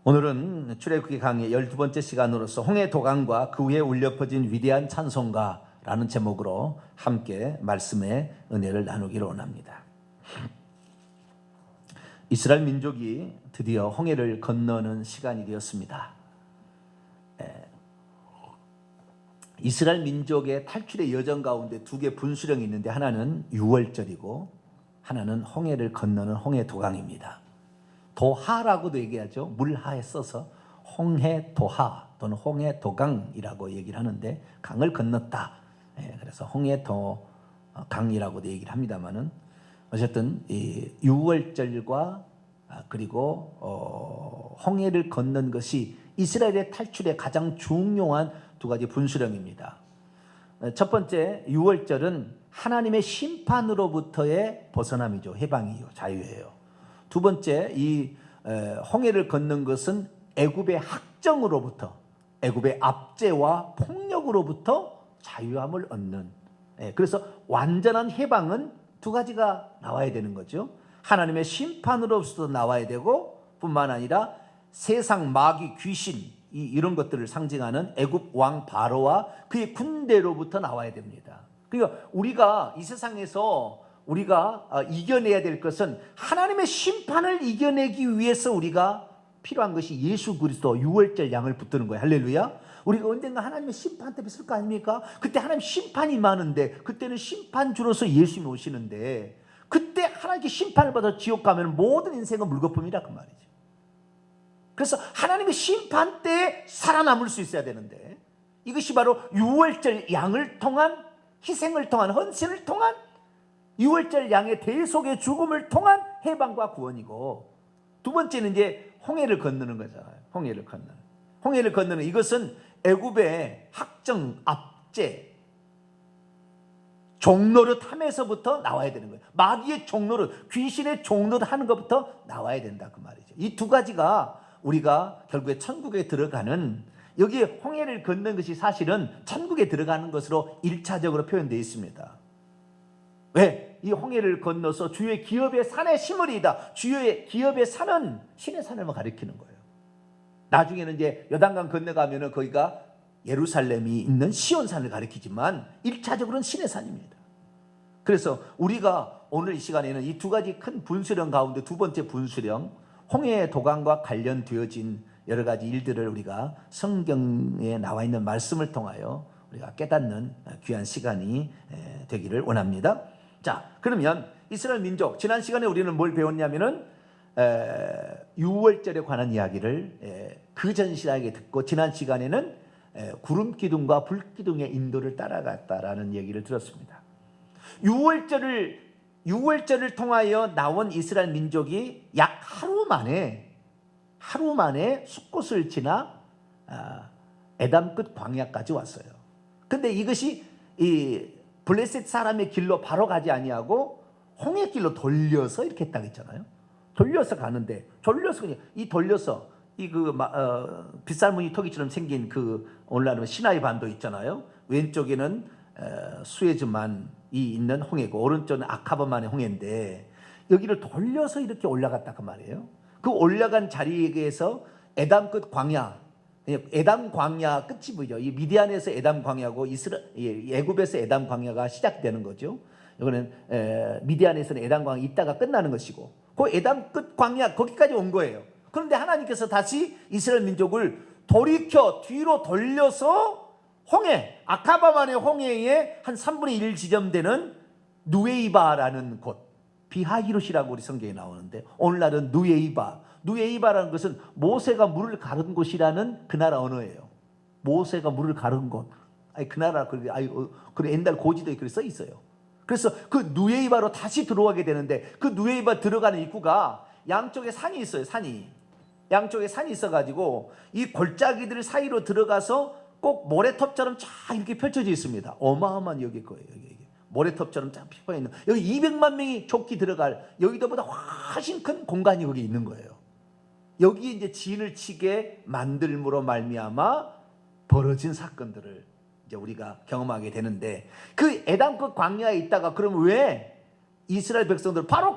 오늘은 출애굽기 강의 12번째 시간으로서 홍해 도강과 그 위에 울려 퍼진 위대한 찬송가라는 제목으로 함께 말씀의 은혜를 나누기를 원합니다. 이스라엘 민족이 드디어 홍해를 건너는 시간이 되었습니다. 이스라엘 민족의 탈출의 여정 가운데 두 개 분수령이 있는데 하나는 유월절이고 하나는 홍해를 건너는 홍해 도강입니다. 도하라고도 얘기하죠. 물하에 써서 홍해 도하 또는 홍해 도강이라고 얘기를 하는데 강을 건넜다. 그래서 홍해 도강이라고도 얘기를 합니다만은 어쨌든 이 유월절과 그리고 홍해를 건넌 것이 이스라엘의 탈출의 가장 중요한 두 가지 분수령입니다. 첫 번째 유월절은 하나님의 심판으로부터의 벗어남이죠. 해방이요, 자유예요. 두 번째 이 홍해를 건넌 것은 애굽의 학정으로부터, 애굽의 압제와 폭력으로부터 자유함을 얻는, 그래서 완전한 해방은 두 가지가 나와야 되는 거죠. 하나님의 심판으로부터 나와야 되고 뿐만 아니라 세상 마귀 귀신 이런 것들을 상징하는 애굽 왕 바로와 그의 군대로부터 나와야 됩니다. 그러니까 우리가 이 세상에서 우리가 이겨내야 될 것은 하나님의 심판을 이겨내기 위해서 우리가 필요한 것이 예수 그리스도 유월절 양을 붙드는 거예요. 할렐루야. 우리가 언젠가 하나님의 심판 때문에 있을 거 아닙니까? 그때 하나님 심판이 많은데 그때는 심판주로서 예수님이 오시는데 그때 하나님께 심판을 받아 지옥 가면 모든 인생은 물거품이라 그 말이죠. 그래서 하나님의 심판 때에 살아남을 수 있어야 되는데 이것이 바로 유월절 양을 통한 희생을 통한 헌신을 통한 유월절 양의 대속의 죽음을 통한 해방과 구원이고, 두 번째는 이제 홍해를 건너는 거잖아요. 홍해를 건너는 이것은 애굽의 학정, 압제, 종노릇 함에서부터 나와야 되는 거예요. 마귀의 종노릇, 귀신의 종노릇 하는 것부터 나와야 된다 그 말이죠. 이 두 가지가 우리가 결국에 천국에 들어가는, 여기에 홍해를 건넌 것이 사실은 천국에 들어가는 것으로 1차적으로 표현되어 있습니다. 왜? 이 홍해를 건너서 주의 기업의 산에 심으리이다. 주의 기업의 산은 신의 산을 가리키는 거예요. 나중에는 이제 요단강 건너가면은 거기가 예루살렘이 있는 시온산을 가리키지만 1차적으로는 신의 산입니다. 그래서 우리가 오늘 이 시간에는 이 두 가지 큰 분수령 가운데 두 번째 분수령 홍해 도강과 관련되어진 여러 가지 일들을 우리가 성경에 나와 있는 말씀을 통하여 우리가 깨닫는 귀한 시간이 되기를 원합니다. 자, 그러면 이스라엘 민족, 지난 시간에 우리는 뭘 배웠냐면은 유월절에 관한 이야기를 그 전 시간에 듣고, 지난 시간에는 구름 기둥과 불 기둥의 인도를 따라갔다라는 얘기를 들었습니다. 유월절을 통하여 나온 이스라엘 민족이 약 하루 만에 숫곳을 지나 에담 끝 광야까지 왔어요. 근데 이것이 이 블레셋 사람의 길로 바로 가지 아니하고 홍해 길로 돌려서 이렇게 했다고 했잖아요. 돌려서 가는데, 돌려서 빗살무늬 토기처럼 생긴 그 오늘날은 시나이 반도 있잖아요. 왼쪽에는 수에즈만이 있는 홍해고 오른쪽은 아카바만의 홍해인데 여기를 돌려서 이렇게 올라갔다 그 말이에요. 그 올라간 자리에서 에담 끝 광야, 에담 광야 끝이 보이죠. 이 미디안에서 에담 광야고 애굽에서 에담 광야가 시작되는 거죠. 이거는 미디안에서는 에담 광야 있다가 끝나는 것이고, 그 에담 끝 광야 거기까지 온 거예요. 그런데 하나님께서 다시 이스라엘 민족을 돌이켜 뒤로 돌려서 홍해, 아카바만의 홍해에 한 3분의 1 지점되는 누에이바라는 곳, 비하히롯이라고 우리 성경에 나오는데 오늘날은 누에이바라는 것은 모세가 물을 가른 곳이라는 그 나라 언어예요. 모세가 물을 가른 곳, 그 나라 그 옛날 고지도에 그렇게 써 있어요. 그래서 그 누에이바로 다시 들어가게 되는데 그 누에이바 들어가는 입구가 양쪽에 산이 있어요. 양쪽에 산이 있어가지고 이 골짜기들 사이로 들어가서 꼭 모래톱처럼 쫙 이렇게 펼쳐져 있습니다. 어마어마한 여기 거예요. 여기 모래톱처럼 쫙 펴져 있는, 여기 200만 명이 좁게 들어갈, 여기보다 훨씬 큰 공간이 거기 있는 거예요. 여기 이제 진을 치게 만들므로 말미암아 벌어진 사건들을 이제 우리가 경험하게 되는데, 그 에담 끝 광야에 있다가 그러면 왜 이스라엘 백성들 바로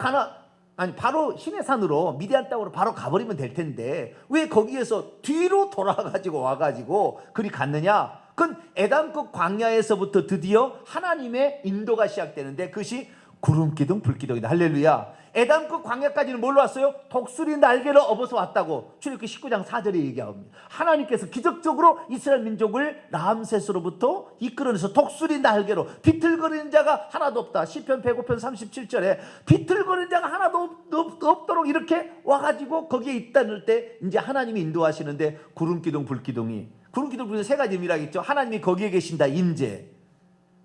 아니 바로 시내산으로 미디안 땅으로 바로 가버리면 될 텐데 왜 거기에서 뒤로 돌아가지고 와가지고 그리 갔느냐? 그건 에담급 광야에서부터 드디어 하나님의 인도가 시작되는데 그것이 구름 기둥 불 기둥이다. 할렐루야. 에담급 광야까지는 뭘로 왔어요? 독수리 날개를 업어서 왔다고 출애굽기 19장 4절에 얘기합니다. 하나님께서 기적적으로 이스라엘 민족을 람세스로부터 이끌어내서 독수리 날개로 비틀거리는 자가 하나도 없다. 시편 105편 37절에 비틀거리는 자가 하나도 없도록 이렇게 와가지고 거기에 있다는 때 이제 하나님이 인도하시는데 구름 기둥 불 기둥이 구름 기둥 불 기둥 세 가지 의미라고 있죠. 하나님이 거기에 계신다. 임재.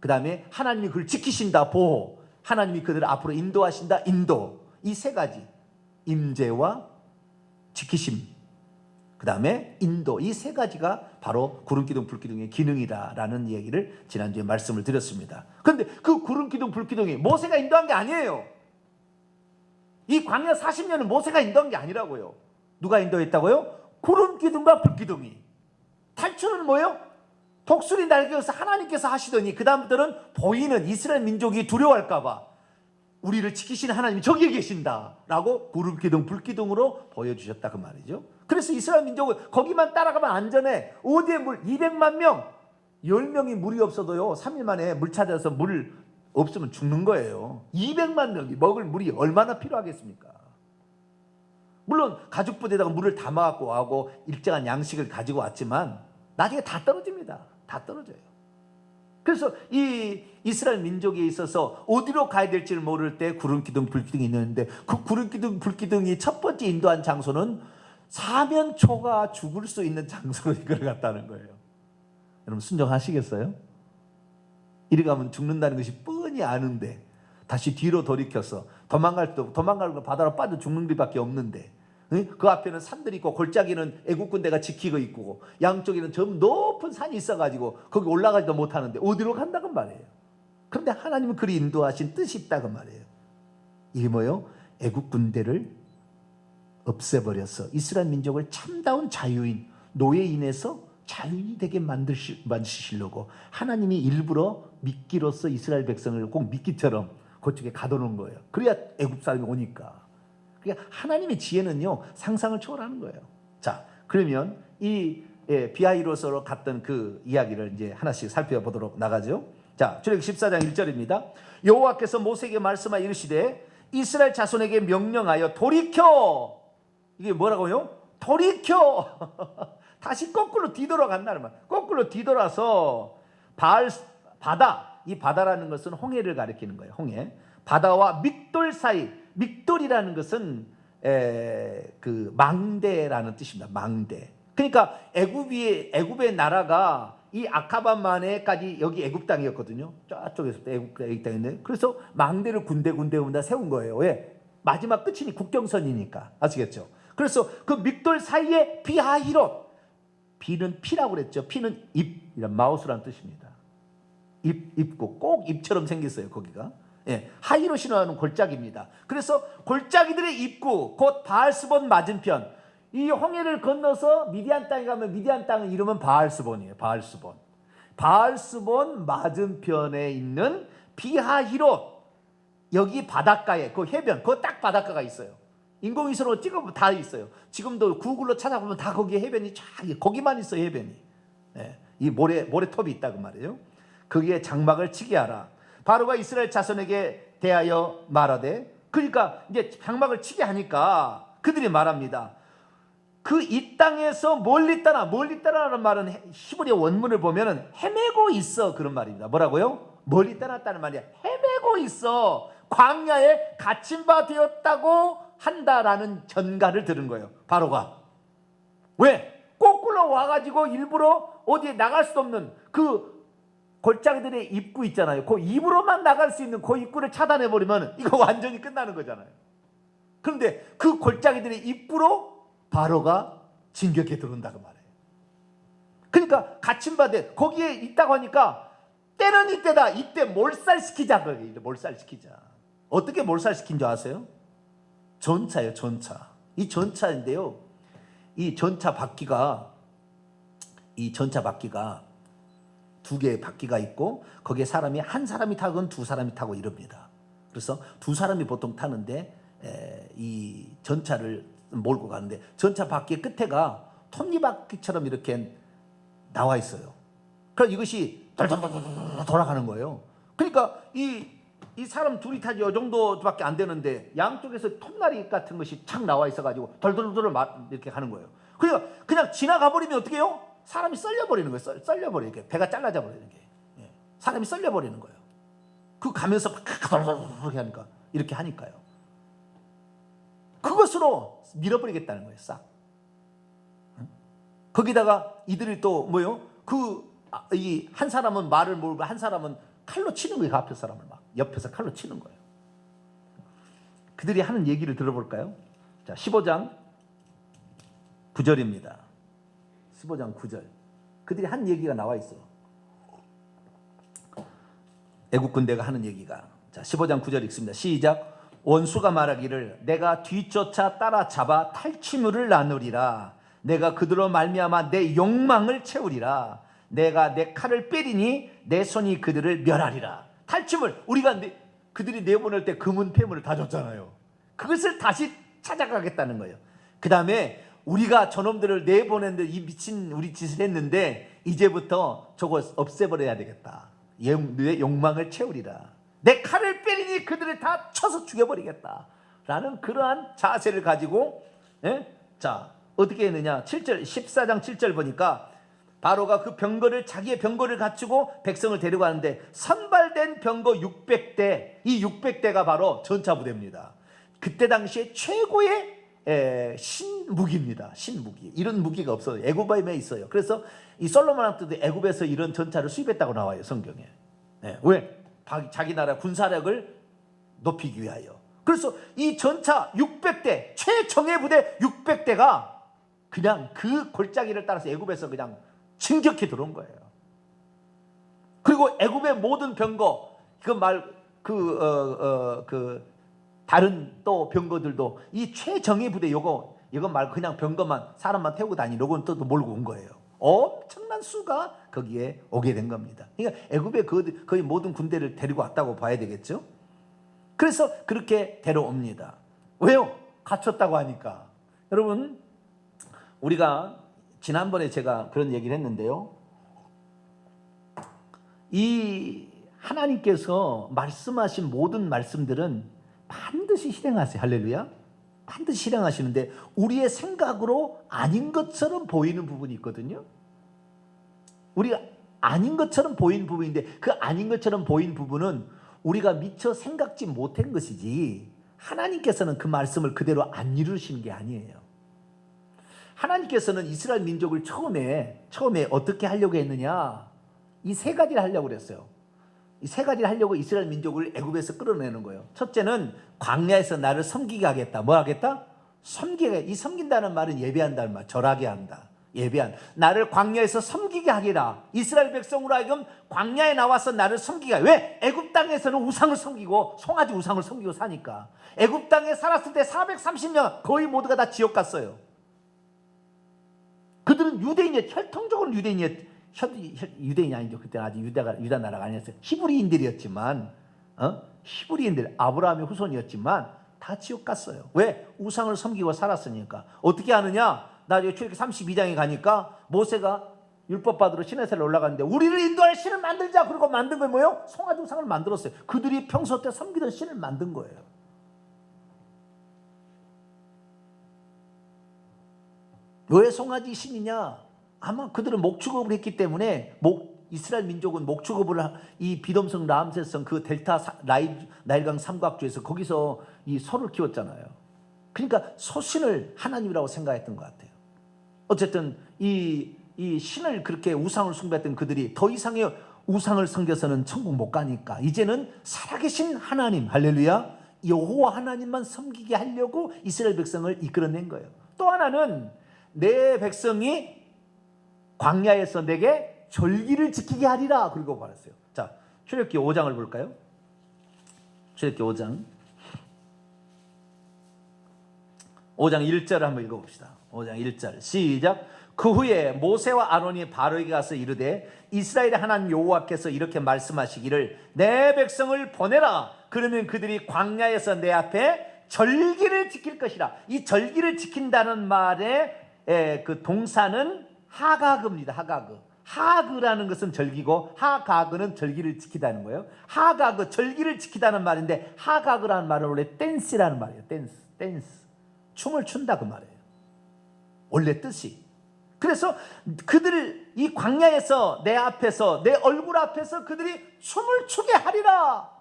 그 다음에 하나님이 그를 지키신다. 보호. 하나님이 그들을 앞으로 인도하신다. 인도. 이 세 가지 임재와 지키심 그 다음에 인도 이 세 가지가 바로 구름기둥 불기둥의 기능이다라는 얘기를 지난주에 말씀을 드렸습니다. 그런데 그 구름기둥 불기둥이 모세가 인도한 게 아니에요. 이 광야 40년은 모세가 인도한 게 아니라고요. 누가 인도했다고요? 구름기둥과 불기둥이. 탈출은 뭐예요? 독수리 날개에서 하나님께서 하시더니 그 다음부터는 보이는 이스라엘 민족이 두려워할까 봐 우리를 지키시는 하나님이 저기에 계신다라고 구름기둥 불기둥으로 보여주셨다 그 말이죠. 그래서 이스라엘 민족은 거기만 따라가면 안전해. 어디에 물 200만 명 10명이 물이 없어도요 3일 만에 물 찾아서 물 없으면 죽는 거예요. 200만 명이 먹을 물이 얼마나 필요하겠습니까? 물론 가죽부대에다가 물을 담아갖고 하고 일정한 양식을 가지고 왔지만 나중에 다 떨어집니다. 다 떨어져요. 그래서 이 이스라엘 민족에 있어서 어디로 가야 될지를 모를 때 구름기둥 불기둥이 있는데 그 구름기둥 불기둥이 첫 번째 인도한 장소는 사면초가 죽을 수 있는 장소로 이걸 갔다는 거예요. 여러분 순종하시겠어요? 이리 가면 죽는다는 것이 뻔히 아는데 다시 뒤로 돌이켜서 도망가면 바다로 빠져 죽는 길밖에 없는데 그 앞에는 산들이 있고 골짜기는 애국 군대가 지키고 있고 양쪽에는 저 높은 산이 있어가지고 거기 올라가지도 못하는데 어디로 간다고 말이에요. 그런데 하나님은 그리 인도하신 뜻이 있다고 말이에요. 이게 뭐예요? 애국 군대를 없애버려서 이스라엘 민족을 참다운 자유인 노예인에서 자유인이 되게 만드시려고 하나님이 일부러 미끼로서 이스라엘 백성을 꼭 미끼처럼 그쪽에 가둬놓은 거예요. 그래야 애국 사람이 오니까. 그러니까 하나님의 지혜는요 상상을 초월하는 거예요. 자, 그러면 이 비하이로스로 갔던 그 이야기를 이제 하나씩 살펴보도록 나가죠. 자, 출애굽기 14장 1절입니다. 여호와께서 모세에게 말씀하여 이르시되 이스라엘 자손에게 명령하여 돌이켜. 이게 뭐라고요? 돌이켜. 다시 거꾸로 뒤돌아간다는 말. 거꾸로 뒤돌아서 바다. 이 바다라는 것은 홍해를 가리키는 거예요. 홍해. 바다와 믹돌 사이. 믹돌이라는 것은 그 망대라는 뜻입니다. 망대. 그러니까 애굽의 나라가 이 아카바만에까지 여기 애굽 땅이었거든요. 저쪽에서부터 애굽 땅인데 그래서 망대를 군데군데 세운 거예요. 왜? 마지막 끝이니 국경선이니까. 아시겠죠? 그래서 그 믹돌 사이에 비하히롯. 비는 피라고 그랬죠. 피는 입, 이런 마우스라는 뜻입니다. 입고 꼭 입처럼 생겼어요. 거기가. 예, 하히롯이라는 골짜기입니다. 그래서 골짜기들의 입구, 곧 바알스본 맞은편. 이 홍해를 건너서 미디안 땅에 가면 미디안 땅의 이름은 바알스본이에요. 바알스본. 바알스본 맞은편에 있는 비하히롯. 여기 바닷가에 그 해변, 그 딱 바닷가가 있어요. 인공위성으로 찍어보면 다 있어요. 지금도 구글로 찾아보면 다 거기에 해변이 쫙 거기만 있어요. 해변이. 예, 이 모래톱이 있다고 말이에요. 거기에 장막을 치게 하라. 바로가 이스라엘 자손에게 대하여 말하되, 그러니까 이제 장막을 치게 하니까 그들이 말합니다. 그 이 땅에서 멀리 떠나라는 말은 히브리 원문을 보면은 헤매고 있어 그런 말입니다. 뭐라고요? 멀리 떠났다는 말이야. 헤매고 있어. 광야에 갇힌 바 되었다고 한다라는 전가를 들은 거예요. 바로가. 왜? 거꾸로 와가지고 일부러 어디에 나갈 수 없는 그 골짜기들의 입구 있잖아요. 그 입으로만 나갈 수 있는 그 입구를 차단해버리면 이거 완전히 끝나는 거잖아요. 그런데 그 골짜기들의 입구로 바로가 진격해 들어온다고 말해요. 그러니까 갇힌 바 돼. 거기에 있다고 하니까 때는 이때다. 이때 몰살시키자. 몰살시키자. 어떻게 몰살시킨 줄 아세요? 전차예요. 전차. 이 전차인데요. 이 전차 바퀴가 두 개의 바퀴가 있고 거기에 한 사람이 타건 두 사람이 타고 이럽니다. 그래서 두 사람이 보통 타는데 이 전차를 몰고 가는데 전차 바퀴 끝에가 톱니바퀴처럼 이렇게 나와 있어요. 그래서 이것이 돌돌돌돌 돌아가는 거예요. 그러니까 이 사람 둘이 타지 이 정도밖에 안 되는데 양쪽에서 톱날이 같은 것이 착 나와 있어가지고 돌돌돌 이렇게 가는 거예요. 그러니까 그냥 지나가 버리면 어떻게 해요? 사람이 썰려버리는 거예요. 썰려버리게 배가 잘라져 버리는 게. 사람이 썰려버리는 거예요. 그 가면서 막 이렇게 하니까 이렇게 하니까요. 그것으로 밀어버리겠다는 거예요. 싹. 거기다가 이들이 또 뭐요? 이 한 사람은 말을 몰고 한 사람은 칼로 치는 거예요. 그 앞에 사람을 막 옆에서 칼로 치는 거예요. 그들이 하는 얘기를 들어볼까요? 자, 15장 9절입니다. 15장 9절. 그들이 한 얘기가 나와 있어. 애국 군대가 하는 얘기가. 자, 15장 9절 읽습니다. 시작. 원수가 말하기를 내가 뒤쫓아 따라잡아 탈취물을 나누리라. 내가 그들로 말미암아 내 욕망을 채우리라. 내가 내 칼을 빼리니 내 손이 그들을 멸하리라. 탈취물, 우리가 그들이 내보낼 때 금은 폐물을 다 줬잖아요. 그것을 다시 찾아가겠다는 거예요. 그 다음에 우리가 저놈들을 내보냈는데 이 미친 우리 짓을 했는데 이제부터 저거 없애버려야 되겠다. 내 욕망을 채우리라. 내 칼을 빼리니 그들을 다 쳐서 죽여버리겠다 라는 그러한 자세를 가지고 자 어떻게 했느냐. 7절 14장 7절 보니까 바로가 그 병거를 자기의 병거를 갖추고 백성을 데려가는데 선발된 병거 600대, 이 600대가 바로 전차부대입니다. 그때 당시에 최고의 신무기입니다. 신무기. 이런 무기가 없어요. 애굽에 있어요. 그래서 이 솔로몬 왕도 애굽에서 이런 전차를 수입했다고 나와요. 성경에. 왜? 자기 나라 군사력을 높이기 위하여. 그래서 이 전차 600대, 최정예 부대 600대가 그냥 그 골짜기를 따라서 애굽에서 그냥 진격해 들어온 거예요. 그리고 애굽의 모든 병거, 다른 또 병거들도 이 최정예 부대 이거 말고 그냥 병거만 사람만 태우고 다니는 또 몰고 온 거예요. 엄청난 수가 거기에 오게 된 겁니다. 그러니까 애굽의 거의 모든 군대를 데리고 왔다고 봐야 되겠죠. 그래서 그렇게 데려옵니다. 왜요? 갇혔다고 하니까. 여러분, 우리가 지난번에 제가 그런 얘기를 했는데요. 이 하나님께서 말씀하신 모든 말씀들은 반드시 실행하세요. 할렐루야. 반드시 실행하시는데 우리의 생각으로 아닌 것처럼 보이는 부분이 있거든요. 우리가 아닌 것처럼 보이는 부분인데 그 아닌 것처럼 보이는 부분은 우리가 미처 생각지 못한 것이지 하나님께서는 그 말씀을 그대로 안 이루시는 게 아니에요. 하나님께서는 이스라엘 민족을 처음에 어떻게 하려고 했느냐. 이 세 가지를 하려고 그랬어요. 이 세 가지를 하려고 이스라엘 민족을 애굽에서 끌어내는 거예요. 첫째는 광야에서 나를 섬기게 하겠다. 뭐 하겠다? 섬기게. 이 섬긴다는 말은 예배한다는 말. 절하게 한다. 예배한. 나를 광야에서 섬기게 하기라. 이스라엘 백성으로 하여금 광야에 나와서 나를 섬기게 하라. 왜? 애굽 땅에서는 우상을 섬기고 송아지 우상을 섬기고 사니까. 애굽 땅에 살았을 때 430년 거의 모두가 다 지옥 갔어요. 그들은 유대인이었, 혈통적으로 유대인이 아니죠. 그때는 아직 유다 나라가 아니었어요. 히브리인들이었지만, 히브리인들, 아브라함의 후손이었지만 다 지옥 갔어요. 왜? 우상을 섬기고 살았으니까. 어떻게 하느냐? 나중에 출애굽기 32장에 가니까 모세가 율법 받으러 시내산에 올라갔는데 우리를 인도할 신을 만들자. 그리고 만든 게 뭐예요? 송아지 우상을 만들었어요. 그들이 평소 때 섬기던 신을 만든 거예요. 왜 송아지 신이냐? 아마 그들은 목축업을 했기 때문에 이스라엘 민족은 목축업을 이 비돔성 람세성 그 델타 나일강 삼각주에서 거기서 이 소를 키웠잖아요. 그러니까 소신을 하나님이라고 생각했던 것 같아요. 어쨌든 이 신을 그렇게 우상을 숭배했던 그들이 더 이상의 우상을 섬겨서는 천국 못 가니까 이제는 살아계신 하나님, 할렐루야, 여호와 하나님만 섬기게 하려고 이스라엘 백성을 이끌어낸 거예요. 또 하나는 내 백성이 광야에서 내게 절기를 지키게 하리라. 그리고 말했어요. 자, 출애굽기 5장을 볼까요? 출애굽기 5장 1절을 한번 읽어봅시다. 5장 1절 시작. 그 후에 모세와 아론이 바로에게 가서 이르되 이스라엘의 하나님 여호와께서 이렇게 말씀하시기를 내 백성을 보내라. 그러면 그들이 광야에서 내 앞에 절기를 지킬 것이라. 이 절기를 지킨다는 말의 그 동사는 하가그입니다. 하가그. 하그라는 것은 절기고 하가그는 절기를 지키다는 거예요. 하가그, 절기를 지키다는 말인데 하가그라는 말은 원래 댄스라는 말이에요. 댄스. 춤을 춘다 그 말이에요. 원래 뜻이. 그래서 그들을 이 광야에서 내 앞에서, 내 얼굴 앞에서 그들이 춤을 추게 하리라.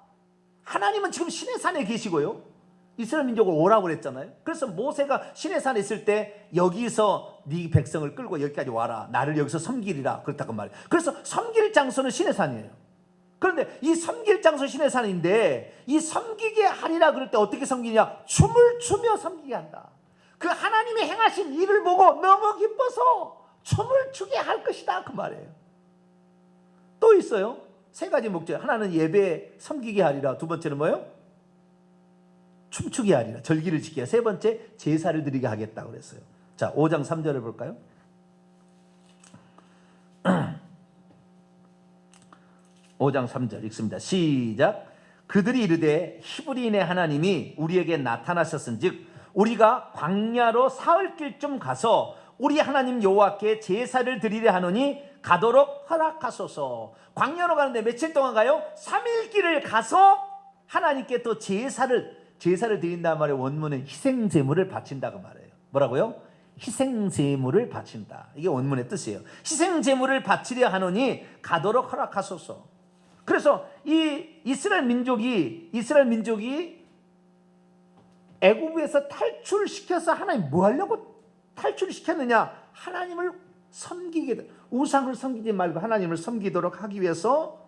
하나님은 지금 시내산에 계시고요, 이스라엘 민족을 오라고 그랬잖아요. 그래서 모세가 시내산에 있을 때 여기서 네 백성을 끌고 여기까지 와라, 나를 여기서 섬기리라 그렇다고 말이에요. 그래서 섬길 장소는 시내산이에요. 그런데 이 섬길 장소 시내산인데 이 섬기게 하리라 그럴 때 어떻게 섬기냐? 춤을 추며 섬기게 한다. 그 하나님의 행하신 일을 보고 너무 기뻐서 춤을 추게 할 것이다 그 말이에요. 또 있어요. 세 가지 목적. 하나는 예배 섬기게 하리라. 두 번째는 뭐예요? 춤추게 하리라. 절기를 지키게. 세 번째, 제사를 드리게 하겠다고 그랬어요. 자, 5장 3절을 볼까요? 5장 3절 읽습니다. 시작. 그들이 이르되 히브리인의 하나님이 우리에게 나타나셨은즉 우리가 광야로 사흘길쯤 가서 우리 하나님 여호와께 제사를 드리려 하노니 가도록 허락하소서. 광야로 가는데 며칠 동안 가요? 3일 길을 가서 하나님께 또 제사를 드린다는 말의 원문은 희생제물을 바친다고 말해요. 뭐라고요? 희생제물을 바친다. 이게 원문의 뜻이에요. 희생제물을 바치려 하노니 가도록 허락하소서. 그래서 이 이스라엘 민족이 애굽에서 탈출시켜서 하나님 뭐 하려고 탈출시켰느냐? 하나님을 섬기게, 우상을 섬기지 말고 하나님을 섬기도록 하기 위해서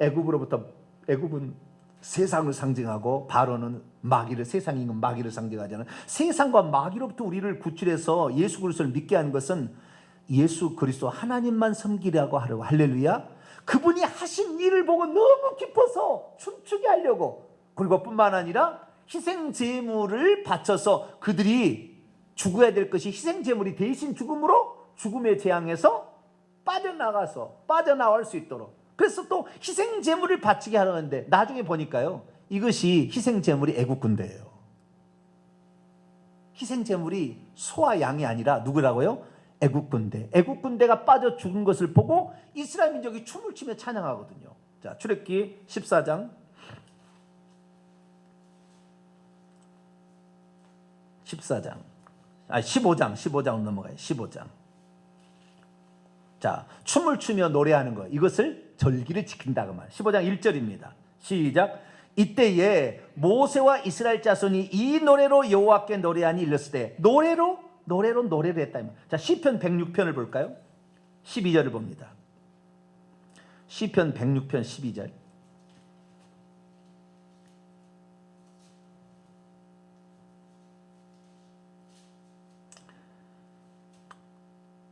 애굽은 세상을 상징하고 바로는 마귀를, 세상인 건 마귀를 상징하잖아요. 세상과 마귀로부터 우리를 구출해서 예수 그리스도를 믿게 하는 것은 예수 그리스도 하나님만 섬기려고 하려고. 할렐루야. 그분이 하신 일을 보고 너무 기뻐서 춤추게 하려고. 그리고 뿐만 아니라 희생 제물을 바쳐서 그들이 죽어야 될 것이 희생 제물이 대신 죽음으로 죽음의 재앙에서 빠져나올 수 있도록. 그래서 또 희생 제물을 바치게 하려는데 나중에 보니까요, 이것이 희생 제물이 애국 군대예요. 희생 제물이 소와 양이 아니라 누구라고요? 애국 군대. 애국 군대가 빠져 죽은 것을 보고 이스라엘 민족이 춤을 추며 찬양하거든요. 자, 출애굽기 14장 15장 넘어가요. 15장. 자, 춤을 추며 노래하는 거, 이것을 절기를 지킨다고 말해요. 15장 1절입니다. 시작. 이때에 모세와 이스라엘 자손이 이 노래로 여호와께 노래하니 일렀을 때, 노래로 했다. 자, 시편 106편을 볼까요? 12절을 봅니다. 시편 106편 12절.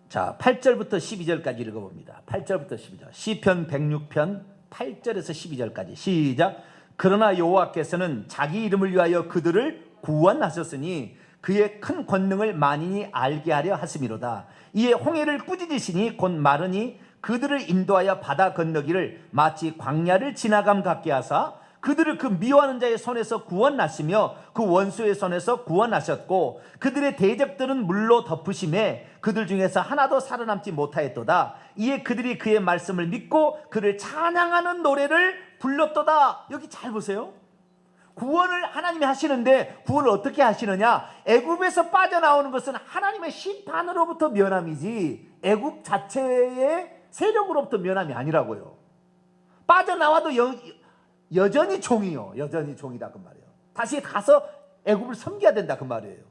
자, 8절부터 12절까지 읽어봅니다. 8절부터 12절. 시편 106편 8절에서 12절까지. 시작. 그러나 여호와께서는 자기 이름을 위하여 그들을 구원하셨으니 그의 큰 권능을 만인이 알게 하려 하심이로다. 이에 홍해를 꾸짖으시니 곧 마르니 그들을 인도하여 바다 건너기를 마치 광야를 지나감 같게 하사 그들을 그 미워하는 자의 손에서 구원하시며 그 원수의 손에서 구원하셨고 그들의 대적들은 물로 덮으심에 그들 중에서 하나도 살아남지 못하였도다. 이에 그들이 그의 말씀을 믿고 그를 찬양하는 노래를 불렀도다. 여기 잘 보세요. 구원을 하나님이 하시는데 구원을 어떻게 하시느냐? 애굽에서 빠져나오는 것은 하나님의 심판으로부터 면함이지 애굽 자체의 세력으로부터 면함이 아니라고요. 빠져나와도 여전히 종이요. 여전히 종이다 그 말이에요. 다시 가서 애굽을 섬겨야 된다 그 말이에요.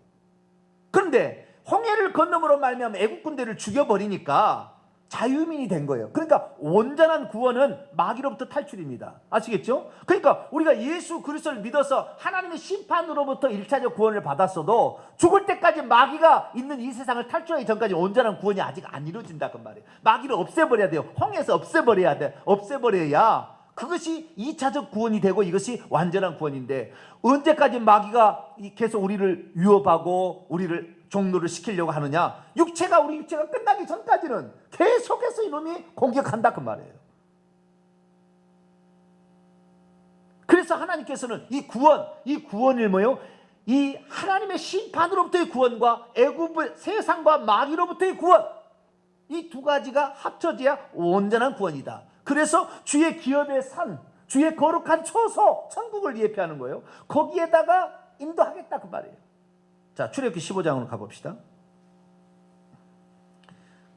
그런데 홍해를 건너므로 말미암아 애굽 군대를 죽여버리니까 자유민이 된 거예요. 그러니까 온전한 구원은 마귀로부터 탈출입니다. 아시겠죠? 그러니까 우리가 예수 그리스도를 믿어서 하나님의 심판으로부터 1차적 구원을 받았어도 죽을 때까지 마귀가 있는 이 세상을 탈출하기 전까지 온전한 구원이 아직 안 이루어진다 그 말이에요. 마귀를 없애버려야 돼요. 홍해에서 없애버려야 돼. 없애버려야 그것이 2차적 구원이 되고 이것이 완전한 구원인데, 언제까지 마귀가 계속 우리를 유혹하고 우리를 종노를 시키려고 하느냐? 우리 육체가 끝나기 전까지는 계속해서 이놈이 공격한다 그 말이에요. 그래서 하나님께서는 이 구원을 뭐예요? 이 하나님의 심판으로부터의 구원과 애굽의 세상과 마귀로부터의 구원, 이 두 가지가 합쳐져야 온전한 구원이다. 그래서 주의 기업의 산, 주의 거룩한 초소, 천국을 예표하는 거예요. 거기에다가 인도하겠다 그 말이에요. 자, 출애굽기 15장으로 가봅시다.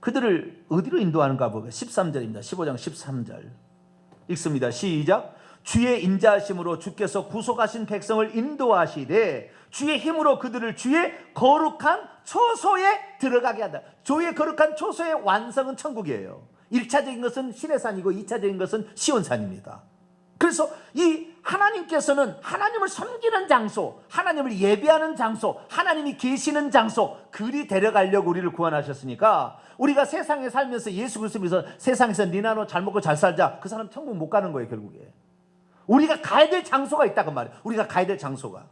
그들을 어디로 인도하는가 보고 13절입니다. 15장 13절 읽습니다. 시작. 주의 인자하심으로 주께서 구속하신 백성을 인도하시되 주의 힘으로 그들을 주의 거룩한 초소에 들어가게 한다. 주의 거룩한 초소의 완성은 천국이에요. 1차적인 것은 시내산이고 2차적인 것은 시온산입니다. 그래서 이 하나님께서는 하나님을 섬기는 장소, 하나님을 예배하는 장소, 하나님이 계시는 장소, 그리 데려가려고 우리를 구원하셨으니까 우리가 세상에 살면서 예수 그리스도 믿어서 세상에서 니나 너 잘 먹고 잘 살자, 그 사람 천국 못 가는 거예요. 결국에 우리가 가야 될 장소가 있다 그 말이에요. 우리가 가야 될 장소가.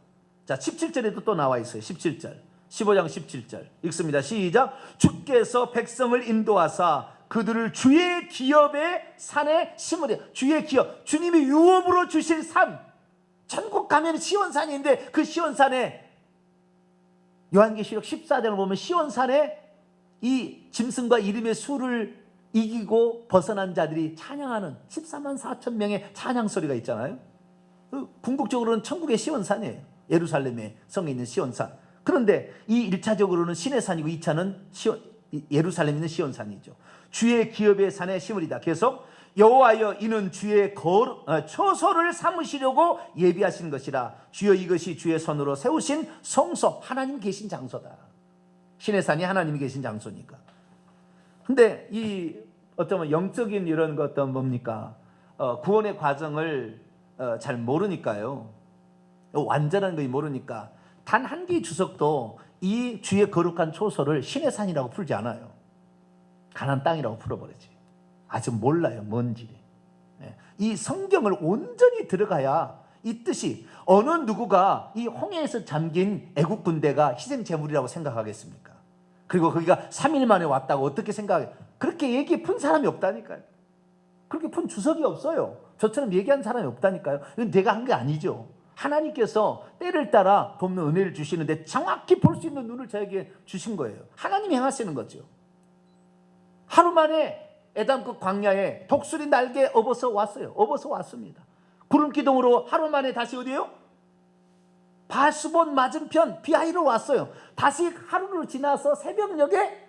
자, 17절에도 또 나와 있어요. 17절 15장 17절 읽습니다. 시작. 주께서 백성을 인도하사 그들을 주의 기업의 산에 심으려. 주의 기업, 주님이 유업으로 주실 산, 천국 가면 시온산인데 그 시온산에 요한계시록 14장을 보면 시온산에 이 짐승과 이름의 수를 이기고 벗어난 자들이 찬양하는 14만 4천 명의 찬양 소리가 있잖아요. 궁극적으로는 천국의 시온산이에요. 예루살렘에 성에 있는 시온산. 그런데 이 1차적으로는 시내산이고 2차는 예루살렘에 있는 시온산이죠. 주의 기업의 산에 심으리다. 계속 여호와여 이는 주의 초소를 삼으시려고 예비하신 것이라. 주여 이것이 주의 손으로 세우신 성소, 하나님 계신 장소다. 시내산이 하나님이 계신 장소니까. 근데 이 어떤 영적인 이런 것 어떤 뭡니까? 구원의 과정을 잘 모르니까요. 완전한 걸 모르니까 단 한 개의 주석도 이 주의 거룩한 초소를 시내산이라고 풀지 않아요. 가나안 땅이라고 풀어버리지. 아직 몰라요, 뭔지. 이 성경을 온전히 들어가야 이 뜻이, 어느 누구가 이 홍해에서 잠긴 애국 군대가 희생 제물이라고 생각하겠습니까? 그리고 거기가 3일 만에 왔다고 어떻게 생각해요? 그렇게 얘기 푼 사람이 없다니까요. 그렇게 푼 주석이 없어요. 저처럼 얘기한 사람이 없다니까요. 이건 내가 한 게 아니죠. 하나님께서 때를 따라 돕는 은혜를 주시는데 정확히 볼 수 있는 눈을 저에게 주신 거예요. 하나님이 행하시는 거죠. 하루 만에 에담급 광야에 독수리 날개 업어서 왔어요. 업어서 왔습니다. 구름 기둥으로 하루 만에 다시 어디에요? 바알스본 맞은편 비하이로 왔어요. 다시 하루를 지나서 새벽녘에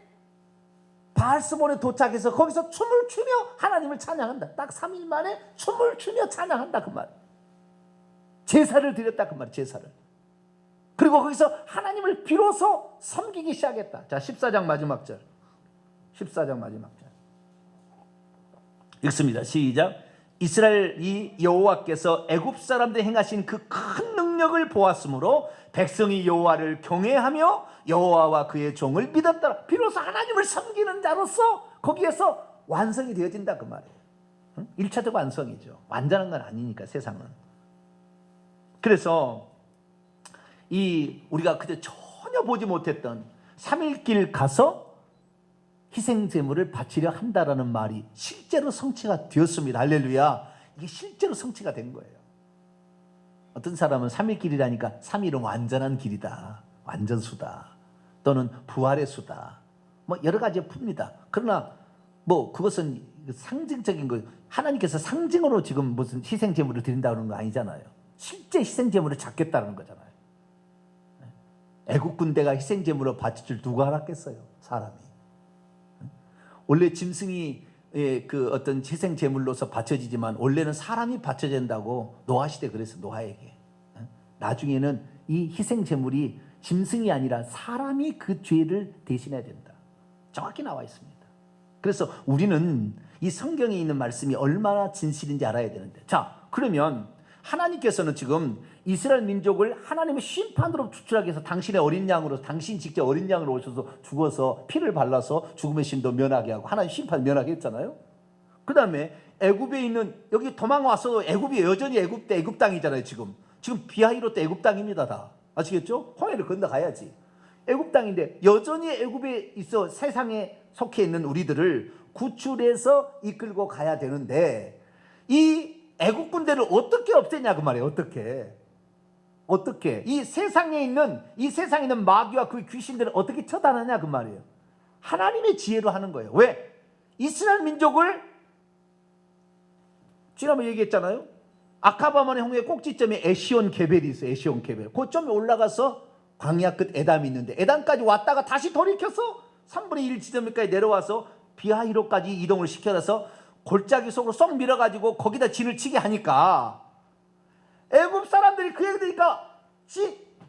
바알스본에 도착해서 거기서 춤을 추며 하나님을 찬양한다. 딱 3일 만에 춤을 추며 찬양한다 그 말. 제사를 드렸다 그 말. 제사를. 그리고 거기서 하나님을 비로소 섬기기 시작했다. 자, 14장 마지막 절. 14장 마지막 절 읽습니다. 시작. 이스라엘이 여호와께서 애굽 사람들이 행하신 그 큰 능력을 보았으므로 백성이 여호와를 경외하며 여호와와 그의 종을 믿었더라. 비로소 하나님을 섬기는 자로서 거기에서 완성이 되어진다 그 말이에요. 1차적 완성이죠. 완전한 건 아니니까 세상은. 그래서 이 우리가 그때 전혀 보지 못했던 3일길 가서 희생제물을 바치려 한다라는 말이 실제로 성취가 되었습니다. 할렐루야. 이게 실제로 성취가 된 거예요. 어떤 사람은 3일길이라니까 3일은 완전한 길이다, 완전수다, 또는 부활의 수다, 뭐 여러 가지 풉니다. 그러나 뭐 그것은 상징적인 거, 하나님께서 상징으로 지금 무슨 희생제물을 드린다는 거 아니잖아요. 실제 희생제물을 잡겠다는 거잖아요. 애국 군대가 희생제물을 바칠 줄 누가 알았겠어요, 사람이. 원래 짐승이 그 어떤 희생제물로서 바쳐지지만 원래는 사람이 바쳐야 된다고 노아시대 그랬어. 노아에게. 나중에는 이 희생제물이 짐승이 아니라 사람이 그 죄를 대신해야 된다. 정확히 나와 있습니다. 그래서 우리는 이 성경에 있는 말씀이 얼마나 진실인지 알아야 되는데, 자, 그러면 하나님께서는 지금 이스라엘 민족을 하나님의 심판으로 추출하기 위해서 당신의 어린 양으로, 당신 직접 어린 양으로 오셔서 죽어서 피를 발라서 죽음의 신도 면하게 하고 하나님 심판 면하게 했잖아요. 그 다음에 애굽에 있는, 여기 도망와서 애굽이 여전히 애굽 땅이잖아요. 지금 비하이로 때 애굽 땅입니다. 다 아시겠죠? 홍해를 건너가야지. 애굽 땅인데 여전히 애굽에 있어 세상에 속해 있는 우리들을 구출해서 이끌고 가야 되는데, 이 애국 군대를 어떻게 없애냐 그 말이에요. 어떻게 이 세상에 있는 마귀와 그 귀신들을 어떻게 처단하냐 그 말이에요. 하나님의 지혜로 하는 거예요. 왜? 이스라엘 민족을 지난번에 얘기했잖아요. 아카바만의 홍해 꼭지점에 에시온 게벨이 있어요. 에시온 게벨. 그 점에 올라가서 광야 끝 에담이 있는데 에담까지 왔다가 다시 돌이켜서 3분의 1 지점까지 내려와서 비하히로까지 이동을 시켜서 골짜기 속으로 쏙 밀어가지고 거기다 진을 치게 하니까 애굽 사람들이 그 얘기 들으니까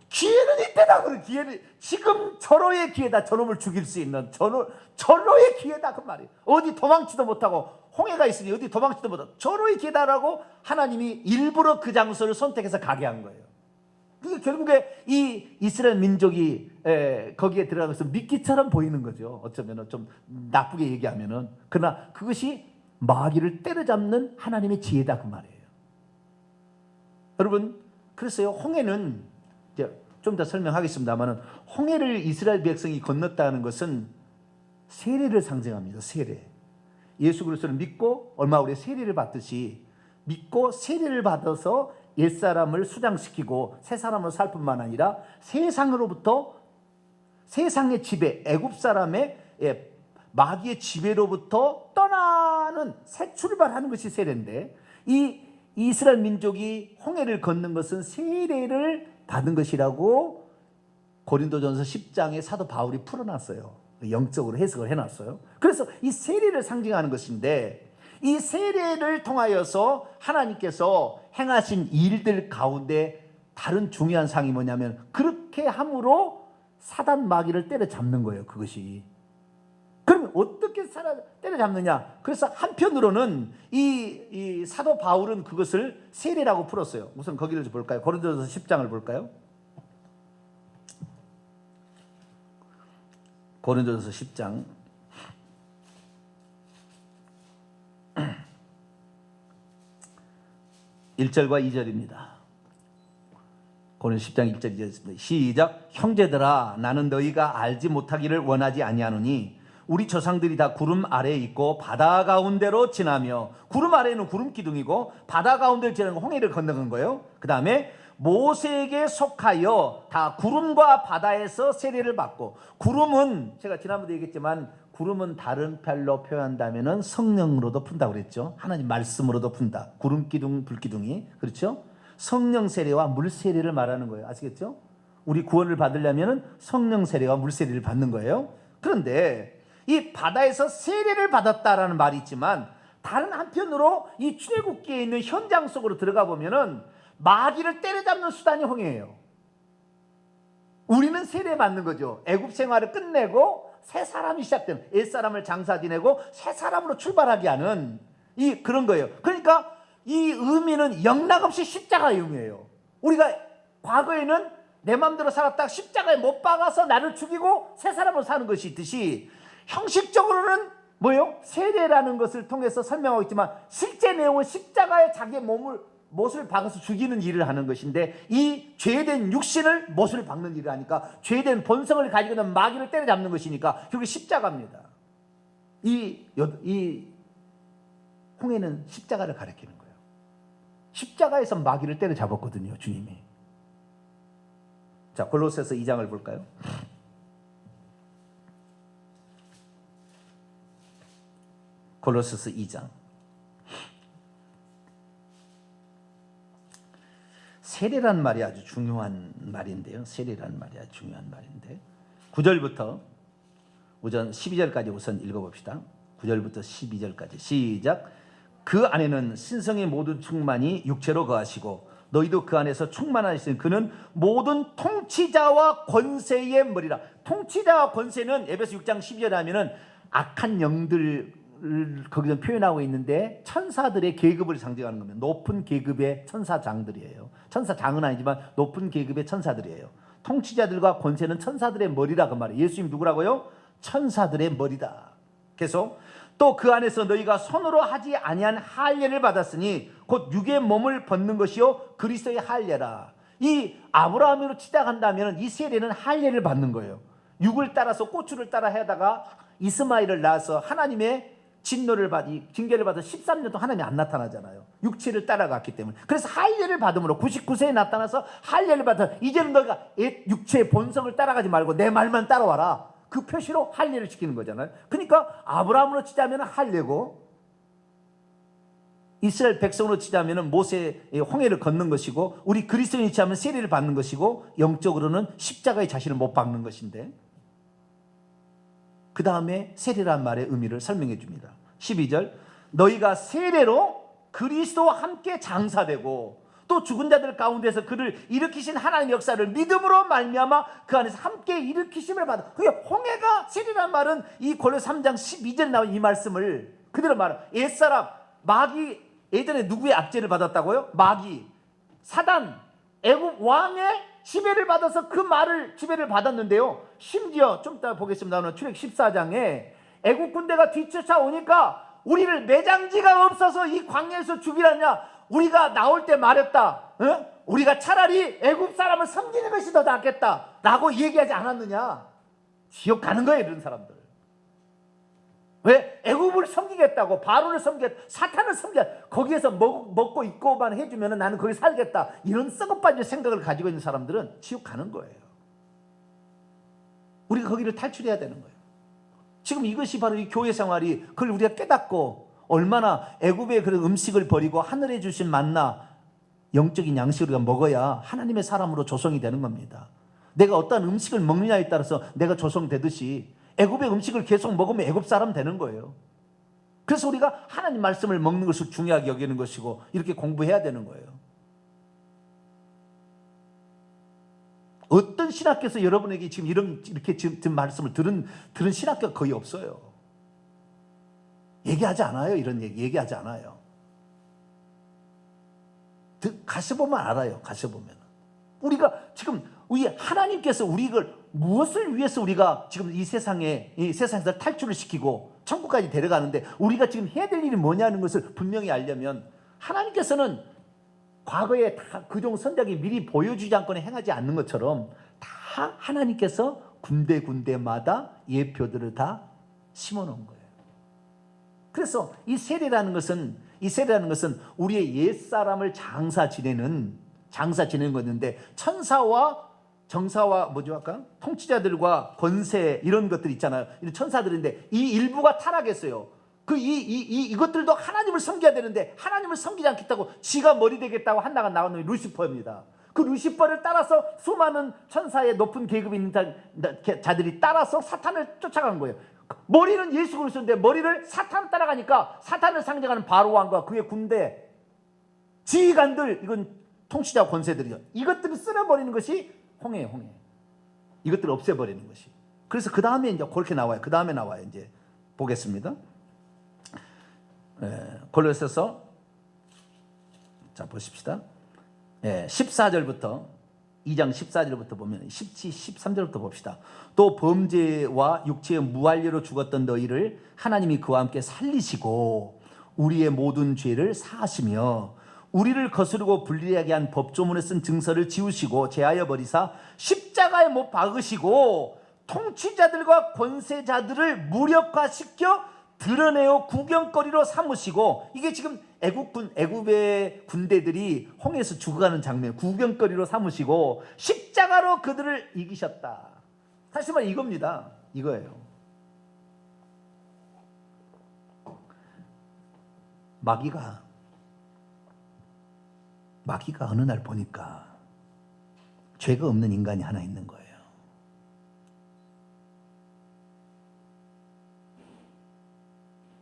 기회는 이때다. 그래, 기회는 지금 절호의 기회다. 저놈을 죽일 수 있는 절호의 기회다 그 말이에요. 어디 도망치도 못하고 홍해가 있으니 어디 도망치도 못하고 절호의 기회다라고 하나님이 일부러 그 장소를 선택해서 가게 한 거예요. 그러니까 결국에 이 이스라엘 민족이 거기에 들어가서 미끼처럼 보이는 거죠. 어쩌면 좀 나쁘게 얘기하면은. 그러나 그것이 마귀를 때려잡는 하나님의 지혜다 그 말이에요. 여러분, 그래서요, 홍해는 이제 좀 더 설명하겠습니다만은 홍해를 이스라엘 백성이 건넜다는 것은 세례를 상징합니다. 세례. 예수 그리스도를 믿고 얼마 후에 세례를 받듯이 믿고 세례를 받아서 옛사람을 수장시키고 새 사람으로 살 뿐만 아니라 세상으로부터 세상의 지배, 애굽 사람의 마귀의 지배로부터 떠나는 새 출발하는 것이 세례인데, 이 이스라엘 민족이 홍해를 걷는 것은 세례를 받은 것이라고 고린도전서 10장에 사도 바울이 풀어놨어요. 영적으로 해석을 해놨어요. 그래서 이 세례를 상징하는 것인데, 이 세례를 통하여서 하나님께서 행하신 일들 가운데 다른 중요한 사항이 뭐냐면, 그렇게 함으로 사단 마귀를 때려잡는 거예요. 그것이. 그러면 어떻게 때려잡느냐? 그래서 한편으로는 이 사도 바울은 그것을 세례라고 풀었어요. 우선 거기를 볼까요? 고린도전서 10장을 볼까요? 고린도전서 10장 1절과 2절입니다. 고린도서 10장 1절 2절입니다. 시작. 형제들아, 나는 너희가 알지 못하기를 원하지 아니하노니 우리 조상들이 다 구름 아래에 있고 바다 가운데로 지나며, 구름 아래는 구름 기둥이고 바다 가운데를 지나는 홍해를 건너간 거예요. 그 다음에 모세에게 속하여 다 구름과 바다에서 세례를 받고, 구름은 제가 지난번에 얘기했지만 구름은 다른 별로 표현한다면 성령으로도 푼다고 그랬죠. 하나님 말씀으로도 푼다. 구름 기둥, 불 기둥이, 그렇죠? 성령 세례와 물 세례를 말하는 거예요. 아시겠죠? 우리 구원을 받으려면 성령 세례와 물 세례를 받는 거예요. 그런데 이 바다에서 세례를 받았다라는 말이 있지만, 다른 한편으로 이 출애굽기에 있는 현장 속으로 들어가 보면은 마귀를 때려잡는 수단이 홍해예요. 우리는 세례 받는 거죠. 애굽 생활을 끝내고 새 사람이 시작되는, 옛사람을 장사 지내고 새 사람으로 출발하게 하는 이 그런 거예요. 그러니까 이 의미는 영락없이 십자가의 의미예요. 우리가 과거에는 내 마음대로 살았다 십자가에 못 박아서 나를 죽이고 새 사람으로 사는 것이 있듯이, 형식적으로는 뭐예요? 세례라는 것을 통해서 설명하고 있지만 실제 내용은 십자가에 자기의 못을 박아서 죽이는 일을 하는 것인데, 이 죄된 육신을 못을 박는 일을 하니까 죄된 본성을 가지고 있는 마귀를 때려잡는 것이니까 결국 십자가입니다. 이 홍해는 십자가를 가리키는 거예요. 십자가에서 마귀를 때려잡았거든요, 주님이. 자, 골로새서 2장을 볼까요? 골로새서 2장. 세례란 말이 아주 중요한 말인데요. 세례란 말이 아주 중요한 말인데, 9절부터 우선 12절까지 우선 읽어봅시다. 9절부터 12절까지 시작. 그 안에는 신성의 모든 충만이 육체로 거하시고 너희도 그 안에서 충만하시니 그는 모든 통치자와 권세의 머리라. 통치자와 권세는 에베소 6장 12절에 하면은 악한 영들 거기서 표현하고 있는데, 천사들의 계급을 상징하는 겁니다. 높은 계급의 천사장들이에요. 천사장은 아니지만 높은 계급의 천사들이에요. 통치자들과 권세는 천사들의 머리라 그 말이에요. 예수님 누구라고요? 천사들의 머리다. 계속 또 그 안에서 너희가 손으로 하지 아니한 할례를 받았으니 곧 육의 몸을 벗는 것이요 그리스도의 할례라. 이 아브라함으로 시작한다면 이 세례는 할례를 받는 거예요. 육을 따라서 고추를 따라 하다가 이스마엘을 낳아서 하나님의 진노를 징계를 받아 13년 동안 하나님이 안 나타나잖아요. 육체를 따라갔기 때문에. 그래서 할례를 받음으로 99세에 나타나서 할례를 받아 이제는 너희가 육체의 본성을 따라가지 말고 내 말만 따라와라. 그 표시로 할례를 시키는 거잖아요. 그러니까 아브라함으로 치자면 할례고, 이스라엘 백성으로 치자면 모세의 홍해를 걷는 것이고, 우리 그리스도인이 치자면 세례를 받는 것이고, 영적으로는 십자가의 자신을 못 박는 것인데, 그 다음에 세례란 말의 의미를 설명해 줍니다. 12절, 너희가 세례로 그리스도와 함께 장사되고 또 죽은 자들 가운데서 그를 일으키신 하나님의 역사를 믿음으로 말미암아 그 안에서 함께 일으키심을 받아. 그게 홍해가, 세례란 말은 이 골로새 3장 12절에 나온 이 말씀을 그대로 말하. 옛사람 마귀, 예전에 누구의 압제를 받았다고요? 마귀, 사단, 애굽 왕의 지배를 받아서 그 말을 지배를 받았는데요. 심지어 좀 이따 보겠습니다. 오늘 출애굽 14장에 애굽 군대가 뒤쫓아오니까 우리를 매장지가 없어서 이 광야에서 죽이라냐, 우리가 나올 때 말했다. 어? 우리가 차라리 애굽 사람을 섬기는 것이 더 낫겠다 라고 얘기하지 않았느냐. 지옥 가는 거예요, 이런 사람들. 왜? 애굽을 섬기겠다고, 바로를 섬기겠다, 사탄을 섬기겠다, 거기에서 먹고 입고만 해주면 나는 거기 살겠다, 이런 썩어빠진 생각을 가지고 있는 사람들은 지옥 가는 거예요. 우리가 거기를 탈출해야 되는 거예요. 지금 이것이 바로 이 교회 생활이, 그걸 우리가 깨닫고 얼마나 애굽의 그런 음식을 버리고 하늘에 주신 만나 영적인 양식을 우리가 먹어야 하나님의 사람으로 조성이 되는 겁니다. 내가 어떤 음식을 먹느냐에 따라서 내가 조성되듯이 애굽의 음식을 계속 먹으면 애굽 사람 되는 거예요. 그래서 우리가 하나님 말씀을 먹는 것을 중요하게 여기는 것이고 이렇게 공부해야 되는 거예요. 어떤 신학교에서 여러분에게 지금 이렇게 지금 말씀을 들은 신학교가 거의 없어요. 얘기하지 않아요. 이런 얘기하지 않아요. 가서 보면 알아요. 가서 보면. 우리가 지금 우리 하나님께서 우리를 무엇을 위해서 우리가 지금 이 세상에서 탈출을 시키고 천국까지 데려가는데 우리가 지금 해야 될 일이 뭐냐는 것을 분명히 알려면 하나님께서는 과거에 다 그종 선작이 미리 보여주지 않고는 행하지 않는 것처럼 다 하나님께서 군데군데마다 예표들을 다 심어놓은 거예요. 그래서 이 세례라는 것은 우리의 옛사람을 장사 지내는 것인데, 천사와 정사와 뭐죠 아까 통치자들과 권세 이런 것들 있잖아요. 이런 천사들인데 이 일부가 타락했어요. 이것들도 하나님을 섬겨야 되는데 하나님을 섬기지 않겠다고 지가 머리 되겠다고 한나가 나온 놈이 루시퍼입니다. 그 루시퍼를 따라서 수많은 천사의 높은 계급이 있는 자들이 따라서 사탄을 쫓아간 거예요. 머리는 예수 그리스도인데 머리를 사탄 따라가니까 사탄을 상징하는 바로왕과 그의 군대, 지휘관들, 이건 통치자 권세들이요. 이것들을 쓸어버리는 것이 홍해예요, 홍해. 이것들을 없애버리는 것이. 그래서 그 다음에 이제 그렇게 나와요. 그 다음에 나와요. 이제 보겠습니다. 골로새서 자 보십시다. 14절부터 2장 14절부터 보면 13절부터 봅시다. 또 범죄와 육체의 무할례로 죽었던 너희를 하나님이 그와 함께 살리시고 우리의 모든 죄를 사하시며 우리를 거스르고 불리하게 한 법조문에 쓴 증서를 지우시고 제하여 버리사 십자가에 못 박으시고 통치자들과 권세자들을 무력화시켜 드러내어 구경거리로 삼으시고, 이게 지금 애굽의 군대들이 홍해에서 죽어가는 장면, 구경거리로 삼으시고 십자가로 그들을 이기셨다. 사실 말 이겁니다. 이거예요. 마귀가 어느 날 보니까 죄가 없는 인간이 하나 있는 거예요.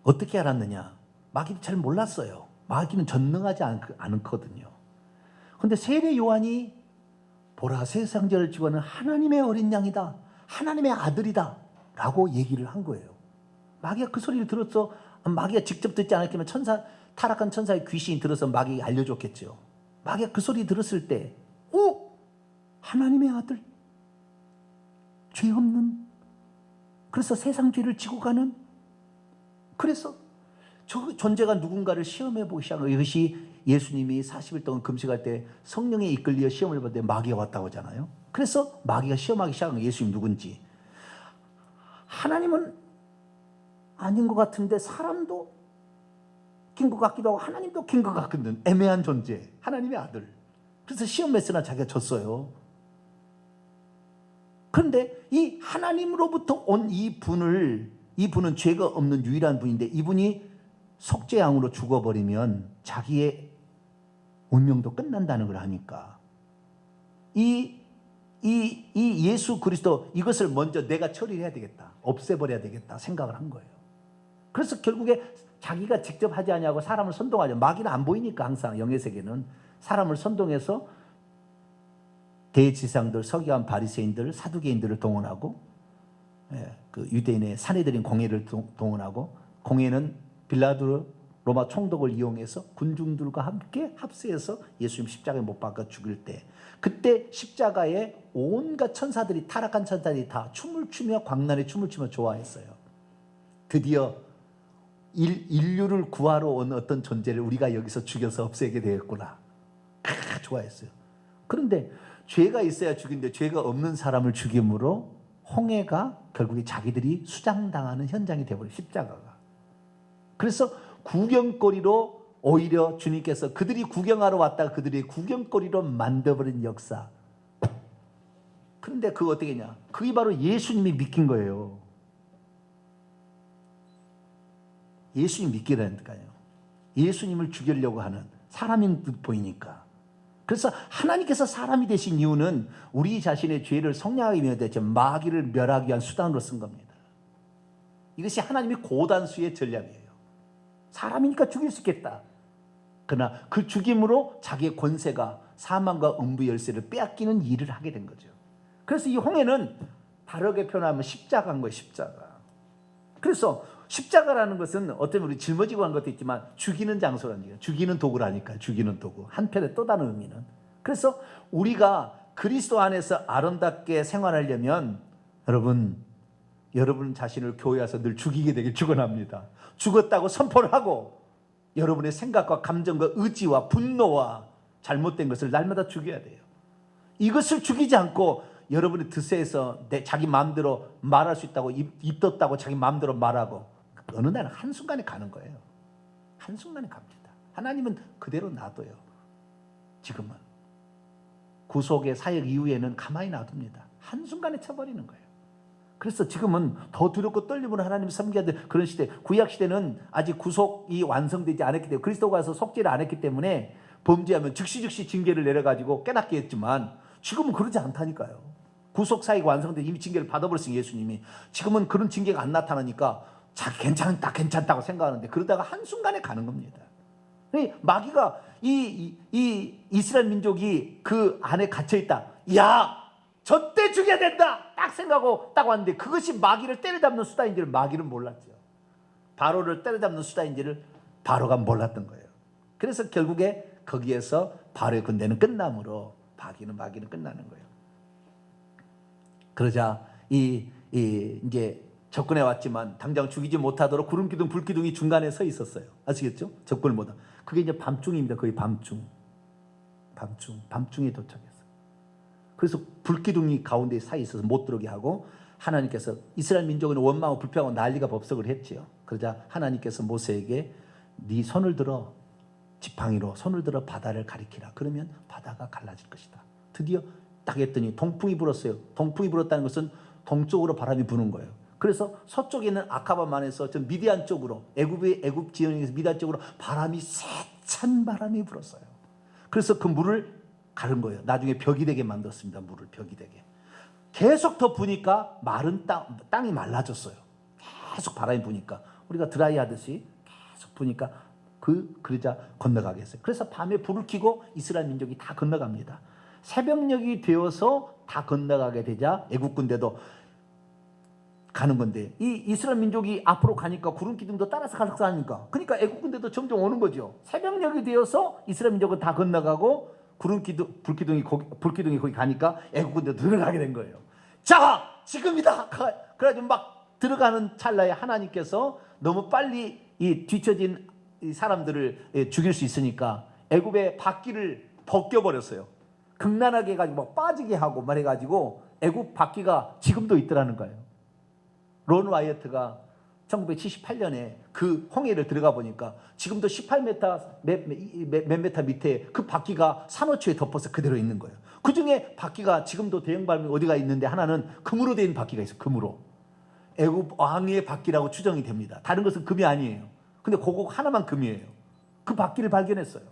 어떻게 알았느냐? 마귀는 잘 몰랐어요. 마귀는 전능하지 않거든요. 그런데 세례 요한이 보라, 세상 죄를 지고 하는 하나님의 어린 양이다, 하나님의 아들이다 라고 얘기를 한 거예요. 마귀가 그 소리를 들었어. 마귀가 직접 듣지 않았지만 타락한 천사의 귀신이 들어서 마귀가 알려줬겠죠. 마귀가 그 소리 들었을 때, 하나님의 아들, 죄 없는, 그래서 세상 죄를 지고 가는, 그래서 저 존재가 누군가를 시험해 보기 시작한 거예요. 이것이 예수님이 40일 동안 금식할 때 성령에 이끌려 시험을 받을 때 마귀가 왔다고 하잖아요. 그래서 마귀가 시험하기 시작한 거예요. 예수님 누군지. 하나님은 아닌 것 같은데 사람도 긴 것 같기도 하고 하나님도 긴 것 같거든. 애매한 존재, 하나님의 아들. 그래서 시험 메시나 자기가 졌어요. 그런데 이 하나님으로부터 온 이분은 죄가 없는 유일한 분인데 이분이 속죄양으로 죽어버리면 자기의 운명도 끝난다는 걸 하니까 이 예수 그리스도 이것을 먼저 내가 처리해야 되겠다, 없애버려야 되겠다 생각을 한 거예요. 그래서 결국에 자기가 직접 하지 않냐고 사람을 선동하죠. 마귀는 안 보이니까 항상 영의 세계는 사람을 선동해서 대지상들, 서기관, 바리새인들, 사두개인들을 동원하고 그 유대인의 사내들인 공회를 동원하고 공회는 빌라도 로마 총독을 이용해서 군중들과 함께 합세해서 예수님 십자가에 못 박아 죽일 때 그때 십자가에 온갖 천사들이 타락한 천사들이 다 춤을 추며 광란에 춤을 추며 좋아했어요. 드디어 인류를 구하러 온 어떤 존재를 우리가 여기서 죽여서 없애게 되었구나. 좋아했어요. 그런데 죄가 있어야 죽이는데 죄가 없는 사람을 죽임으로 홍해가 결국에 자기들이 수장당하는 현장이 되어버려요. 십자가가. 그래서 구경거리로 오히려 주님께서 그들이 구경하러 왔다가 그들이 구경거리로 만들어버린 역사. 그런데 그거 어떻게 했냐? 그게 바로 예수님이 믿긴 거예요. 예수님 믿기라니까요. 예수님을 죽이려고 하는 사람인 듯 보이니까. 그래서 하나님께서 사람이 되신 이유는 우리 자신의 죄를 성량하기 위해 마귀를 멸하기 위한 수단으로 쓴 겁니다. 이것이 하나님의 고단수의 전략이에요. 사람이니까 죽일 수 있겠다. 그러나 그 죽임으로 자기의 권세가 사망과 음부 열쇠를 빼앗기는 일을 하게 된 거죠. 그래서 이 홍해는 다르게 표현하면 십자가인 거예요. 십자가. 그래서 십자가라는 것은 어쩌면 우리 짊어지고 한 것도 있지만 죽이는 장소라는 얘기예요. 죽이는 도구라니까요. 죽이는 도구. 한편에 또 다른 의미는. 그래서 우리가 그리스도 안에서 아름답게 생활하려면 여러분 자신을 교회 와서 늘 죽이게 되길 축원합니다. 죽었다고 선포를 하고 여러분의 생각과 감정과 의지와 분노와 잘못된 것을 날마다 죽여야 돼요. 이것을 죽이지 않고 여러분의 드세에서 자기 마음대로 말할 수 있다고 입 떴다고 자기 마음대로 말하고 어느 날은 한순간에 가는 거예요. 한순간에 갑니다. 하나님은 그대로 놔둬요. 지금은 구속의 사역 이후에는 가만히 놔둡니다. 한순간에 쳐버리는 거예요. 그래서 지금은 더 두렵고 떨림으로 하나님을 섬겨야 될 그런 시대. 구약 시대는 아직 구속이 완성되지 않았기 때문에 그리스도가 와서 속죄를 안 했기 때문에 범죄하면 즉시 징계를 내려가지고 깨닫게 했지만 지금은 그러지 않다니까요. 구속 사역이 완성돼 이미 징계를 받아버렸으니 예수님이 지금은 그런 징계가 안 나타나니까 자기 괜찮다고 생각하는데 그러다가 한순간에 가는 겁니다. 마귀가 이 이스라엘 민족이 그 안에 갇혀있다. 야! 저때 죽여야 된다! 딱 생각하고 딱 왔는데 그것이 마귀를 때려잡는 수단인지를 마귀는 몰랐죠. 바로를 때려잡는 수단인지를 바로가 몰랐던 거예요. 그래서 결국에 거기에서 바로의 군대는 끝남으로 마귀는 끝나는 거예요. 그러자 이제 접근해 왔지만 당장 죽이지 못하도록 구름기둥, 불기둥이 중간에 서 있었어요. 아시겠죠? 접근을 못하. 그게 이제 밤중입니다. 거의 밤중에 도착했어요. 그래서 불기둥이 가운데 서 있어서 못 들어오게 하고 하나님께서 이스라엘 민족은 원망하고 불평하고 난리가 법석을 했지요. 그러자 하나님께서 모세에게 네 손을 들어 지팡이로 손을 들어 바다를 가리키라. 그러면 바다가 갈라질 것이다. 드디어 딱 했더니 동풍이 불었어요. 동풍이 불었다는 것은 동쪽으로 바람이 부는 거예요. 그래서 서쪽에 있는 아카바만에서 저 미디안 쪽으로 애굽 지형에서 미디안 쪽으로 바람이 세찬 바람이 불었어요. 그래서 그 물을 가른 거예요. 나중에 벽이 되게 만들었습니다. 물을 벽이 되게. 계속 더 부니까 마른 땅이 말라졌어요. 계속 바람이 부니까 우리가 드라이 하듯이 계속 부니까 그러자 건너가게 했어요. 그래서 밤에 불을 켜고 이스라엘 민족이 다 건너갑니다. 새벽녘이 되어서 다 건너가게 되자 애국 군대도 가는 건데 이 이스라엘 민족이 앞으로 가니까 구름 기둥도 따라서 가니까 그러니까 애국 군대도 점점 오는 거죠. 새벽녘이 되어서 이스라엘 민족은 다 건너가고 불기둥이 거기 가니까 애국 군대도 들어가게 된 거예요. 자, 지금이다. 그래가지고 막 들어가는 찰나에 하나님께서 너무 빨리 이 뒤처진 이 사람들을 죽일 수 있으니까 애굽의 바퀴를 벗겨버렸어요. 극난하게 해가지고 막 빠지게 하고 말해가지고 애굽 바퀴가 지금도 있더라는 거예요. 론 와이어트가 1978년에 그 홍해를 들어가 보니까 지금도 18m 몇 미터 밑에 그 바퀴가 산호초에 덮어서 그대로 있는 거예요. 그 중에 바퀴가 지금도 대형발이 어디가 있는데 하나는 금으로 된 바퀴가 있어요. 금으로. 애굽 왕의 바퀴라고 추정이 됩니다. 다른 것은 금이 아니에요. 근데 그거 하나만 금이에요. 그 바퀴를 발견했어요.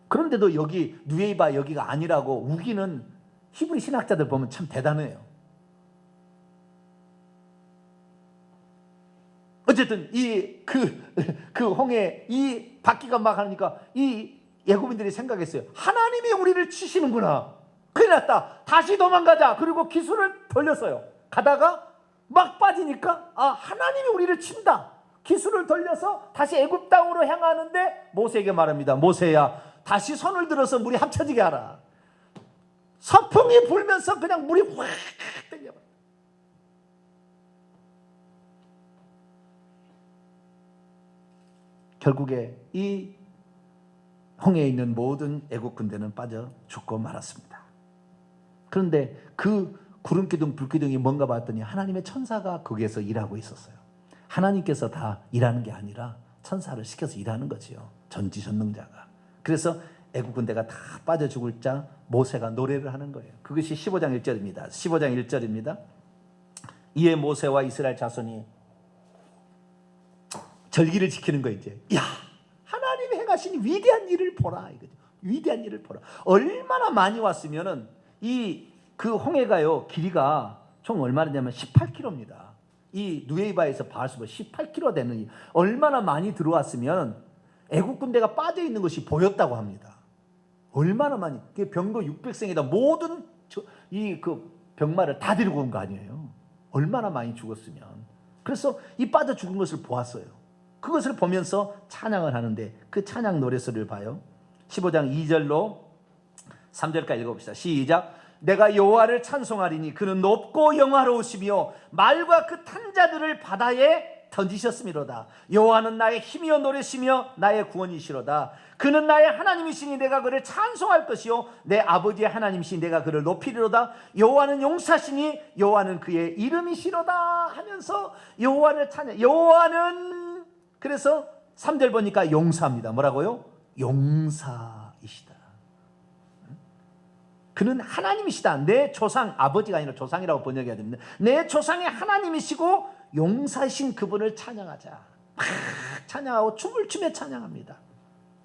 그런데도 여기 누에이바 여기가 아니라고 우기는 히브리 신학자들 보면 참 대단해요. 어쨌든 그 홍해 이 바퀴가 막 하니까 이 애굽인들이 생각했어요. 하나님이 우리를 치시는구나. 큰일 났다. 다시 도망가자. 그리고 기술을 돌렸어요. 가다가 막 빠지니까 하나님이 우리를 친다. 기술을 돌려서 다시 애굽 땅으로 향하는데 모세에게 말합니다. 모세야, 다시 손을 들어서 물이 합쳐지게 하라. 서풍이 불면서 그냥 물이 확 땡겨버려. 결국에 이 홍해에 있는 모든 애국 군대는 빠져 죽고 말았습니다. 그런데 그 구름기둥 불기둥이 뭔가 봤더니 하나님의 천사가 거기에서 일하고 있었어요. 하나님께서 다 일하는 게 아니라 천사를 시켜서 일하는 거지요. 전지전능자가. 그래서 애국 군대가 다 빠져 죽을 자 모세가 노래를 하는 거예요. 그것이 15장 1절입니다. 15장 1절입니다. 이에 모세와 이스라엘 자손이 절기를 지키는 거 이제. 야, 하나님이 행하신 위대한 일을 보라 이거죠. 위대한 일을 보라. 얼마나 많이 왔으면은 그 홍해가요 길이가 총 얼마나 되냐면 18km입니다. 이 누에이바에서 바알수바 18km 되는 얼마나 많이 들어왔으면 애국 군대가 빠져 있는 것이 보였다고 합니다. 얼마나 많이. 병거 600승에다 모든 그 병마를 다 데리고 온 거 아니에요. 얼마나 많이 죽었으면. 그래서 이 빠져 죽은 것을 보았어요. 그것을 보면서 찬양을 하는데 그 찬양 노래소리를 봐요. 15장 2절로 3절까지 읽어봅시다. 시작. 내가 여호와를 찬송하리니 그는 높고 영화로우시며 말과 그 탄 자들을 바다에 던지셨음이로다. 여호와는 나의 힘이여 노래시며 나의 구원이시로다. 그는 나의 하나님이시니 내가 그를 찬송할 것이요 내 아버지의 하나님이시니 내가 그를 높이리로다. 여호와는 용사시니 여호와는 그의 이름이시로다 하면서 여호와를 찬양. 여호와는 그래서 3절 보니까 용사입니다. 뭐라고요? 용사이시다. 그는 하나님이시다. 내 조상, 아버지가 아니라 조상이라고 번역해야 됩니다. 내 조상의 하나님이시고 용사이신 그분을 찬양하자. 막 찬양하고 춤을 추며 찬양합니다.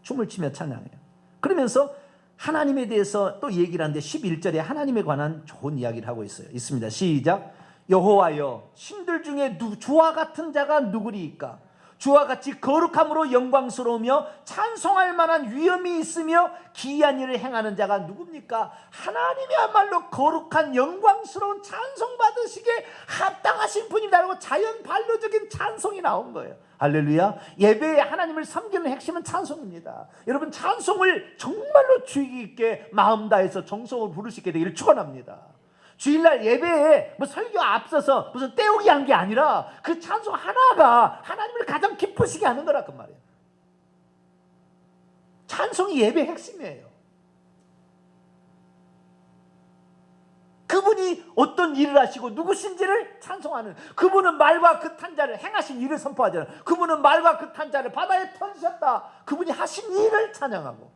춤을 추며 찬양해요. 그러면서 하나님에 대해서 또 얘기를 하는데 11절에 하나님에 관한 좋은 이야기를 하고 있습니다. 시작. 여호와여, 신들 중에 주와 같은 자가 누구리이까? 주와 같이 거룩함으로 영광스러우며 찬송할 만한 위엄이 있으며 기이한 일을 행하는 자가 누굽니까? 하나님이야말로 거룩한 영광스러운 찬송받으시기에 합당하신 분이라고 자연 반려적인 찬송이 나온 거예요. 할렐루야. 예배에 하나님을 섬기는 핵심은 찬송입니다. 여러분, 찬송을 정말로 주의 깊게 마음 다해서 정성으로 부를 수 있게 되기를 축원합니다. 주일날 예배에 뭐 설교 앞서서 무슨 떼우기 한 게 아니라 그 찬송 하나가 하나님을 가장 기쁘시게 하는 거라 그 말이에요. 찬송이 예배의 핵심이에요. 그분이 어떤 일을 하시고 누구신지를 찬송하는, 그분은 말과 그 탄자를 행하신 일을 선포하잖아요. 그분은 말과 그 탄자를 바다에 던지셨다. 그분이 하신 일을 찬양하고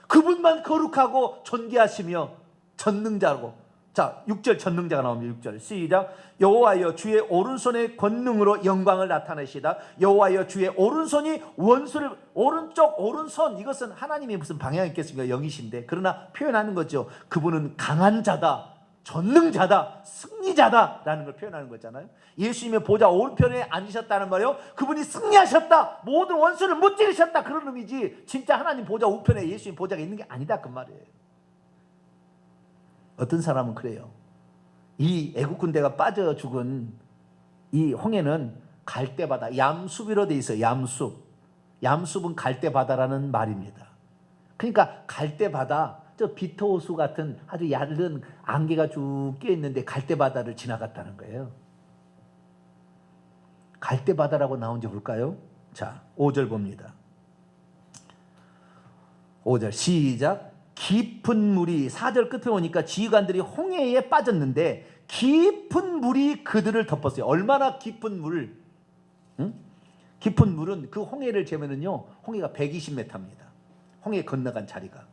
그분만 거룩하고 존귀하시며 전능자고. 자, 6절 전능자가 나옵니다. 6절 시작. 여호와여, 주의 오른손의 권능으로 영광을 나타내시다. 여호와여, 주의 오른손이 원수를, 오른쪽 오른손, 이것은 하나님이 무슨 방향이 있겠습니까? 영이신데. 그러나 표현하는 거죠. 그분은 강한 자다, 전능자다, 승리자다 라는 걸 표현하는 거잖아요. 예수님의 보좌 오른편에 앉으셨다는 말이요, 그분이 승리하셨다, 모든 원수를 무찌르셨다, 그런 의미지 진짜 하나님 보좌 우편에 예수님 보좌가 있는 게 아니다 그 말이에요. 어떤 사람은 그래요. 이 애국 군대가 빠져 죽은 이 홍해는 갈대바다, 얌숲이로 돼 있어요. 얌숲. 얌숲은 갈대바다라는 말입니다. 그러니까 갈대바다, 저 비토호수 같은 아주 얇은 안개가 쭉 끼어 있는데 갈대바다를 지나갔다는 거예요. 갈대바다라고 나온지 볼까요? 자, 5절 봅니다. 5절 시작. 깊은 물이, 4절 끝에 오니까 지휘관들이 홍해에 빠졌는데 깊은 물이 그들을 덮었어요. 얼마나 깊은 물? 응? 깊은 물은 그 홍해를 재면은요, 홍해가 120m입니다. 홍해 건너간 자리가.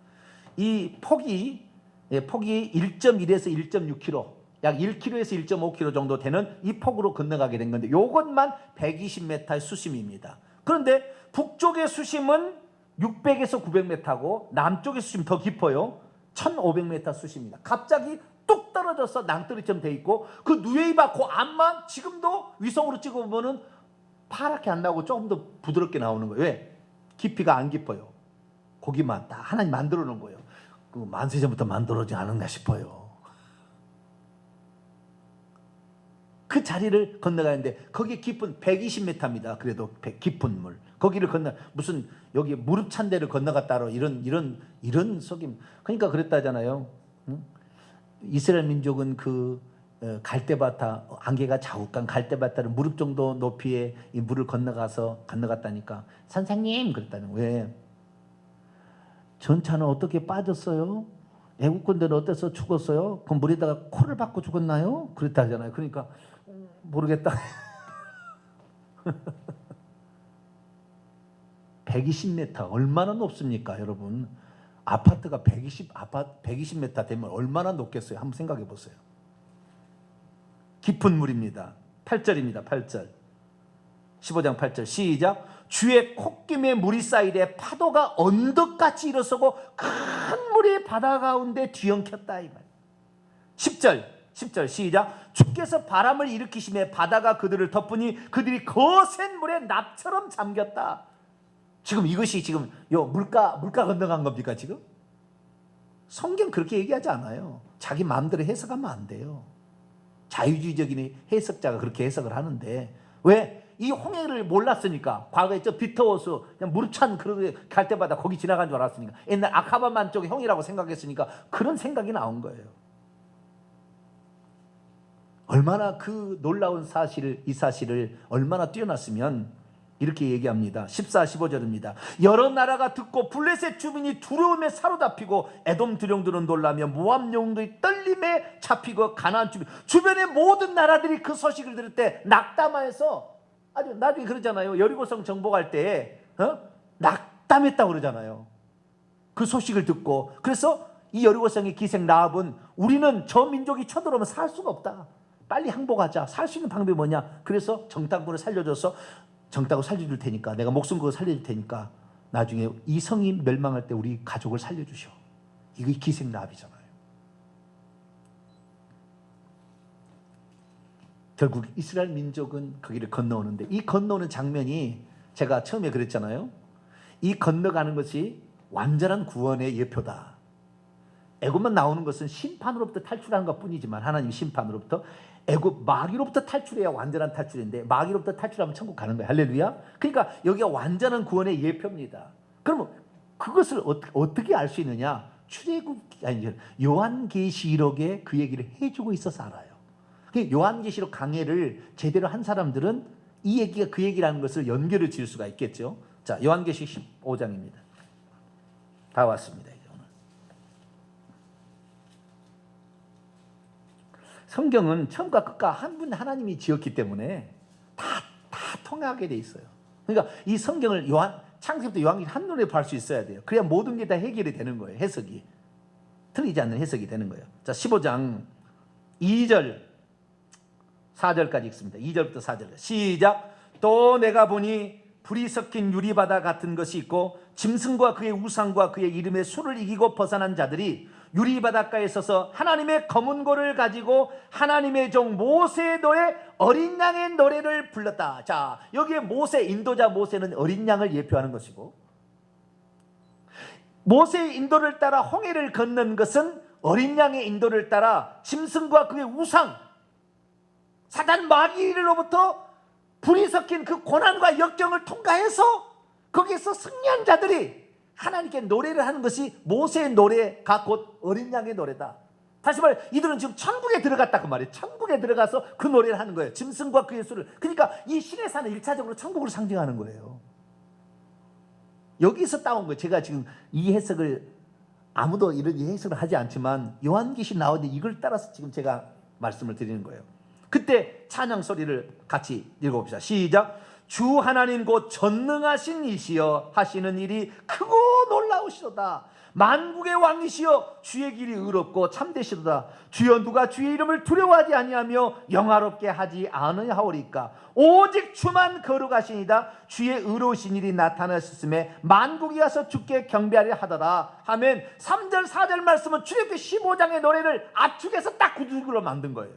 이 폭이 1.1에서 1.6km, 약 1km에서 1.5km 정도 되는 이 폭으로 건너가게 된 건데, 이것만 120m의 수심입니다. 그런데 북쪽의 수심은 600에서 900m고 남쪽의 수심 더 깊어요. 1500m 수심입니다. 갑자기 뚝 떨어져서 낭떠러지처럼 돼 있고, 그 누에이바 그 앞만 지금도 위성으로 찍어보면은 파랗게 안 나오고 조금 더 부드럽게 나오는 거예요. 왜? 깊이가 안 깊어요. 거기만 다 하나님 만들어 놓은 거예요. 그 만세전부터 만들어지지 않았나 싶어요. 그 자리를 건너가는데 거기 깊은 120m입니다. 그래도 깊은 물. 거기를 건너 무슨 여기 무릎 찬 데를 건너갔다로 이런 속임. 그러니까 그랬다잖아요. 응? 이스라엘 민족은 그 갈대바타, 안개가 자욱한 갈대바타를 무릎 정도 높이의 이 물을 건너갔다니까. 선생님 그랬다는 거예요. 왜? 전차는 어떻게 빠졌어요? 애국군대는 어때서 죽었어요? 그 물에다가 코를 박고 죽었나요? 그랬다잖아요. 그러니까 모르겠다. 120m 얼마나 높습니까, 여러분? 아파트가 120m 되면 얼마나 높겠어요? 한번 생각해 보세요. 깊은 물입니다. 8절입니다. 8절. 15장 8절 시작. 주의 콧김에 물이 쌓이되 파도가 언덕같이 일어서고 큰 물이 바다 가운데 뒤엉켰다 이 말. 10절 시작. 주께서 바람을 일으키심에 바다가 그들을 덮으니 그들이 거센 물에 납처럼 잠겼다. 지금 이것이 지금 요 물가 건너간 겁니까 지금? 성경 그렇게 얘기하지 않아요. 자기 마음대로 해석하면 안 돼요. 자유주의적인 해석자가 그렇게 해석을 하는데, 왜? 이 홍해를 몰랐으니까. 과거에 저 비터워스 그냥 무릎 찬 그런 갈 때마다 거기 지나간 줄 알았으니까. 옛날 아카바만 쪽에 형이라고 생각했으니까 그런 생각이 나온 거예요. 얼마나 그 놀라운 이 사실을 얼마나 뛰어났으면 이렇게 얘기합니다. 14, 15절입니다. 여러 나라가 듣고 블레셋 주민이 두려움에 사로잡히고 에돔 두령들은 놀라며 모압 영웅들이 떨림에 잡히고 가나안 주변의 모든 나라들이 그 소식을 들을 때 낙담하여서, 아주 나중에 그러잖아요. 여리고성 정복할 때 낙담했다고 그러잖아요. 그 소식을 듣고. 그래서 이 여리고성의 기생 라합은 우리는 저 민족이 쳐들어오면 살 수가 없다. 빨리 항복하자. 살 수 있는 방법이 뭐냐? 그래서 정탐꾼을 살려줘서 정탐꾼 살려줄 테니까, 내가 목숨 걸고 살려줄 테니까 나중에 이 성이 멸망할 때 우리 가족을 살려주셔. 이게 기생 라합이잖아요. 결국 이스라엘 민족은 거기를 건너오는데, 이 건너오는 장면이 제가 처음에 그랬잖아요. 이 건너가는 것이 완전한 구원의 예표다. 애굽만 나오는 것은 심판으로부터 탈출하는 것뿐이지만, 하나님의 심판으로부터 애굽 마귀로부터 탈출해야 완전한 탈출인데, 마귀로부터 탈출하면 천국 가는 거예요. 할렐루야. 그러니까 여기가 완전한 구원의 예표입니다. 그러면 그것을 어떻게 알 수 있느냐? 요한계시록에 그 얘기를 해주고 있어서 알아요. 요한계시록 강해를 제대로 한 사람들은 이 얘기가 그 얘기라는 것을 연결을 지을 수가 있겠죠. 자, 요한계시록 15장입니다. 다 왔습니다. 이제 오늘. 성경은 처음과 끝과 한 분 하나님이 지었기 때문에 다 통하게 돼 있어요. 그러니까 이 성경을 창세부터 요한계시록 한눈에 볼 수 있어야 돼요. 그래야 모든 게 다 해결이 되는 거예요. 해석이. 틀리지 않는 해석이 되는 거예요. 자, 15장 2절 4절까지 읽습니다. 2절부터 4절 시작. 또 내가 보니 불이 섞인 유리바다 같은 것이 있고 짐승과 그의 우상과 그의 이름의 수를 이기고 벗어난 자들이 유리바닷가에 서서 하나님의 검은 고를 가지고 하나님의 종 모세의 노래 어린 양의 노래를 불렀다. 자, 여기에 인도자 모세는 어린 양을 예표하는 것이고, 모세의 인도를 따라 홍해를 건넌 것은 어린 양의 인도를 따라 짐승과 그의 우상, 사단 마귀로부터 불이 섞인 그 고난과 역경을 통과해서 거기에서 승리한 자들이 하나님께 노래를 하는 것이 모세의 노래가 곧 어린 양의 노래다. 다시 말해, 이들은 지금 천국에 들어갔다 그 말이에요. 천국에 들어가서 그 노래를 하는 거예요. 짐승과 그 예수를. 그러니까 이 신의 산은 1차적으로 천국을 상징하는 거예요. 여기서 따온 거예요. 제가 지금 이 해석을, 아무도 이런 해석을 하지 않지만 요한계시 나오는데 이걸 따라서 지금 제가 말씀을 드리는 거예요. 그때 찬양 소리를 같이 읽어봅시다. 시작. 주 하나님 곧 전능하신 이시여 하시는 일이 크고 놀라우시도다. 만국의 왕이시여 주의 길이 의롭고 참되시도다. 주여 누가 주의 이름을 두려워하지 아니하며 영화롭게 하지 않으하오리까. 오직 주만 거룩하시니이다. 주의 의로우신 일이 나타나셨음에 만국이 가서 주께 경배하려 하더라 하면 3절 4절 말씀은 출애굽기 15장의 노래를 압축해서 딱 구두로 만든 거예요.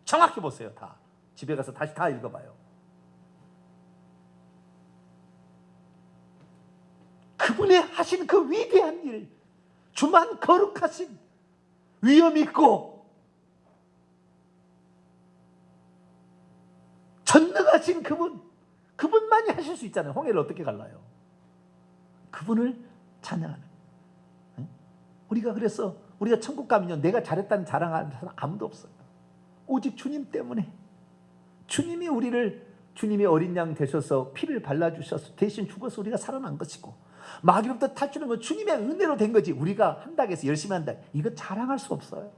정확히 보세요. 다 집에 가서 다시 다 읽어봐요. 그분의 하신 그 위대한 일, 주만 거룩하신, 위엄 있고 전능하신 그분만이 하실 수 있잖아요. 홍해를 어떻게 갈라요? 그분을 찬양하는. 우리가 그래서 우리가 천국 가면요, 내가 잘했다는 자랑하는 사람 아무도 없어요. 오직 주님 때문에. 주님이 우리를, 주님이 어린 양 되셔서 피를 발라주셔서 대신 죽어서 우리가 살아난 것이고, 마귀로부터 탈출한 건 주님의 은혜로 된 거지, 우리가 한다고 해서 열심히 한다, 이거 자랑할 수 없어요.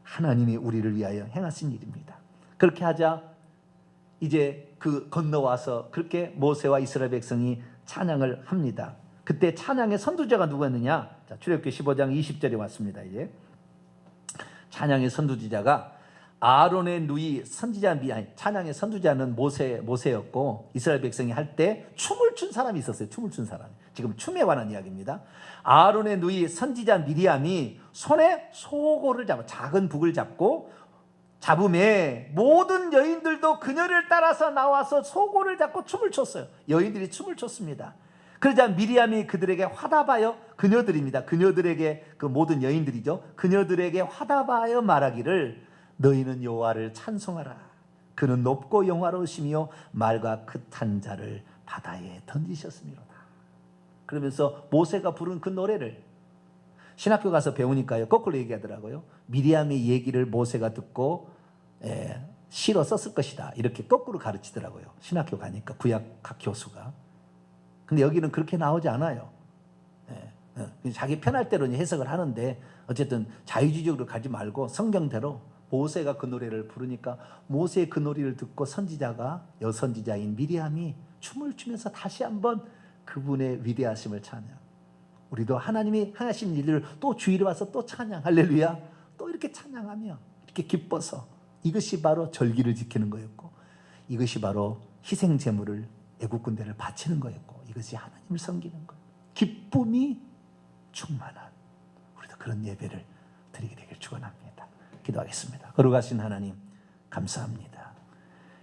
하나님이 우리를 위하여 행하신 일입니다. 그렇게 하자 이제 그 건너와서 그렇게 모세와 이스라엘 백성이 찬양을 합니다. 그때 찬양의 선두자가 누구였느냐? 자, 출애굽기 15장 20절에 왔습니다. 이제 찬양의 선두자가 아론의 누이 선지자 미안, 찬양의 선두자는 모세였고, 이스라엘 백성이 할 때 춤을 춘 사람이 있었어요. 춤을 춘 사람. 지금 춤에 관한 이야기입니다. 아론의 누이 선지자 미리암이 손에 소고를 잡아, 작은 북을 잡음에 모든 여인들도 그녀를 따라서 나와서 소고를 잡고 춤을 췄어요. 여인들이 춤을 췄습니다. 그러자 미리암이 그들에게 화답하여, 그녀들입니다. 그녀들에게, 그 모든 여인들이죠. 그녀들에게 화답하여 말하기를 너희는 여호와를 찬송하라. 그는 높고 영화로우시며 말과 끝한 자를 바다에 던지셨음이로다. 그러면서 모세가 부른 그 노래를 신학교 가서 배우니까요, 거꾸로 얘기하더라고요. 미리암의 얘기를 모세가 듣고 시로 썼을 것이다, 이렇게 거꾸로 가르치더라고요. 신학교 가니까 구약학 교수가. 근데 여기는 그렇게 나오지 않아요. 자기 편할 대로 해석을 하는데, 어쨌든 자유주의적으로 가지 말고 성경대로 모세가 그 노래를 부르니까, 모세의 그 노래를 듣고 선지자가, 여선지자인 미리암이 춤을 추면서 다시 한번 그분의 위대하심을 찬양. 우리도 하나님이 하신 일을 또 주일에 와서 또 찬양, 할렐루야, 또 이렇게 찬양하며 이렇게 기뻐서, 이것이 바로 절기를 지키는 거였고, 이것이 바로 희생 제물을, 애국 군대를 바치는 거였고, 이것이 하나님을 섬기는 거예요. 기쁨이 충만한, 우리도 그런 예배를 드리게 되길 축원합니다. 기도하겠습니다. 거룩하신 하나님, 감사합니다.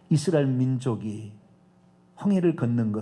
이스라엘 민족이 홍해를 걷는 것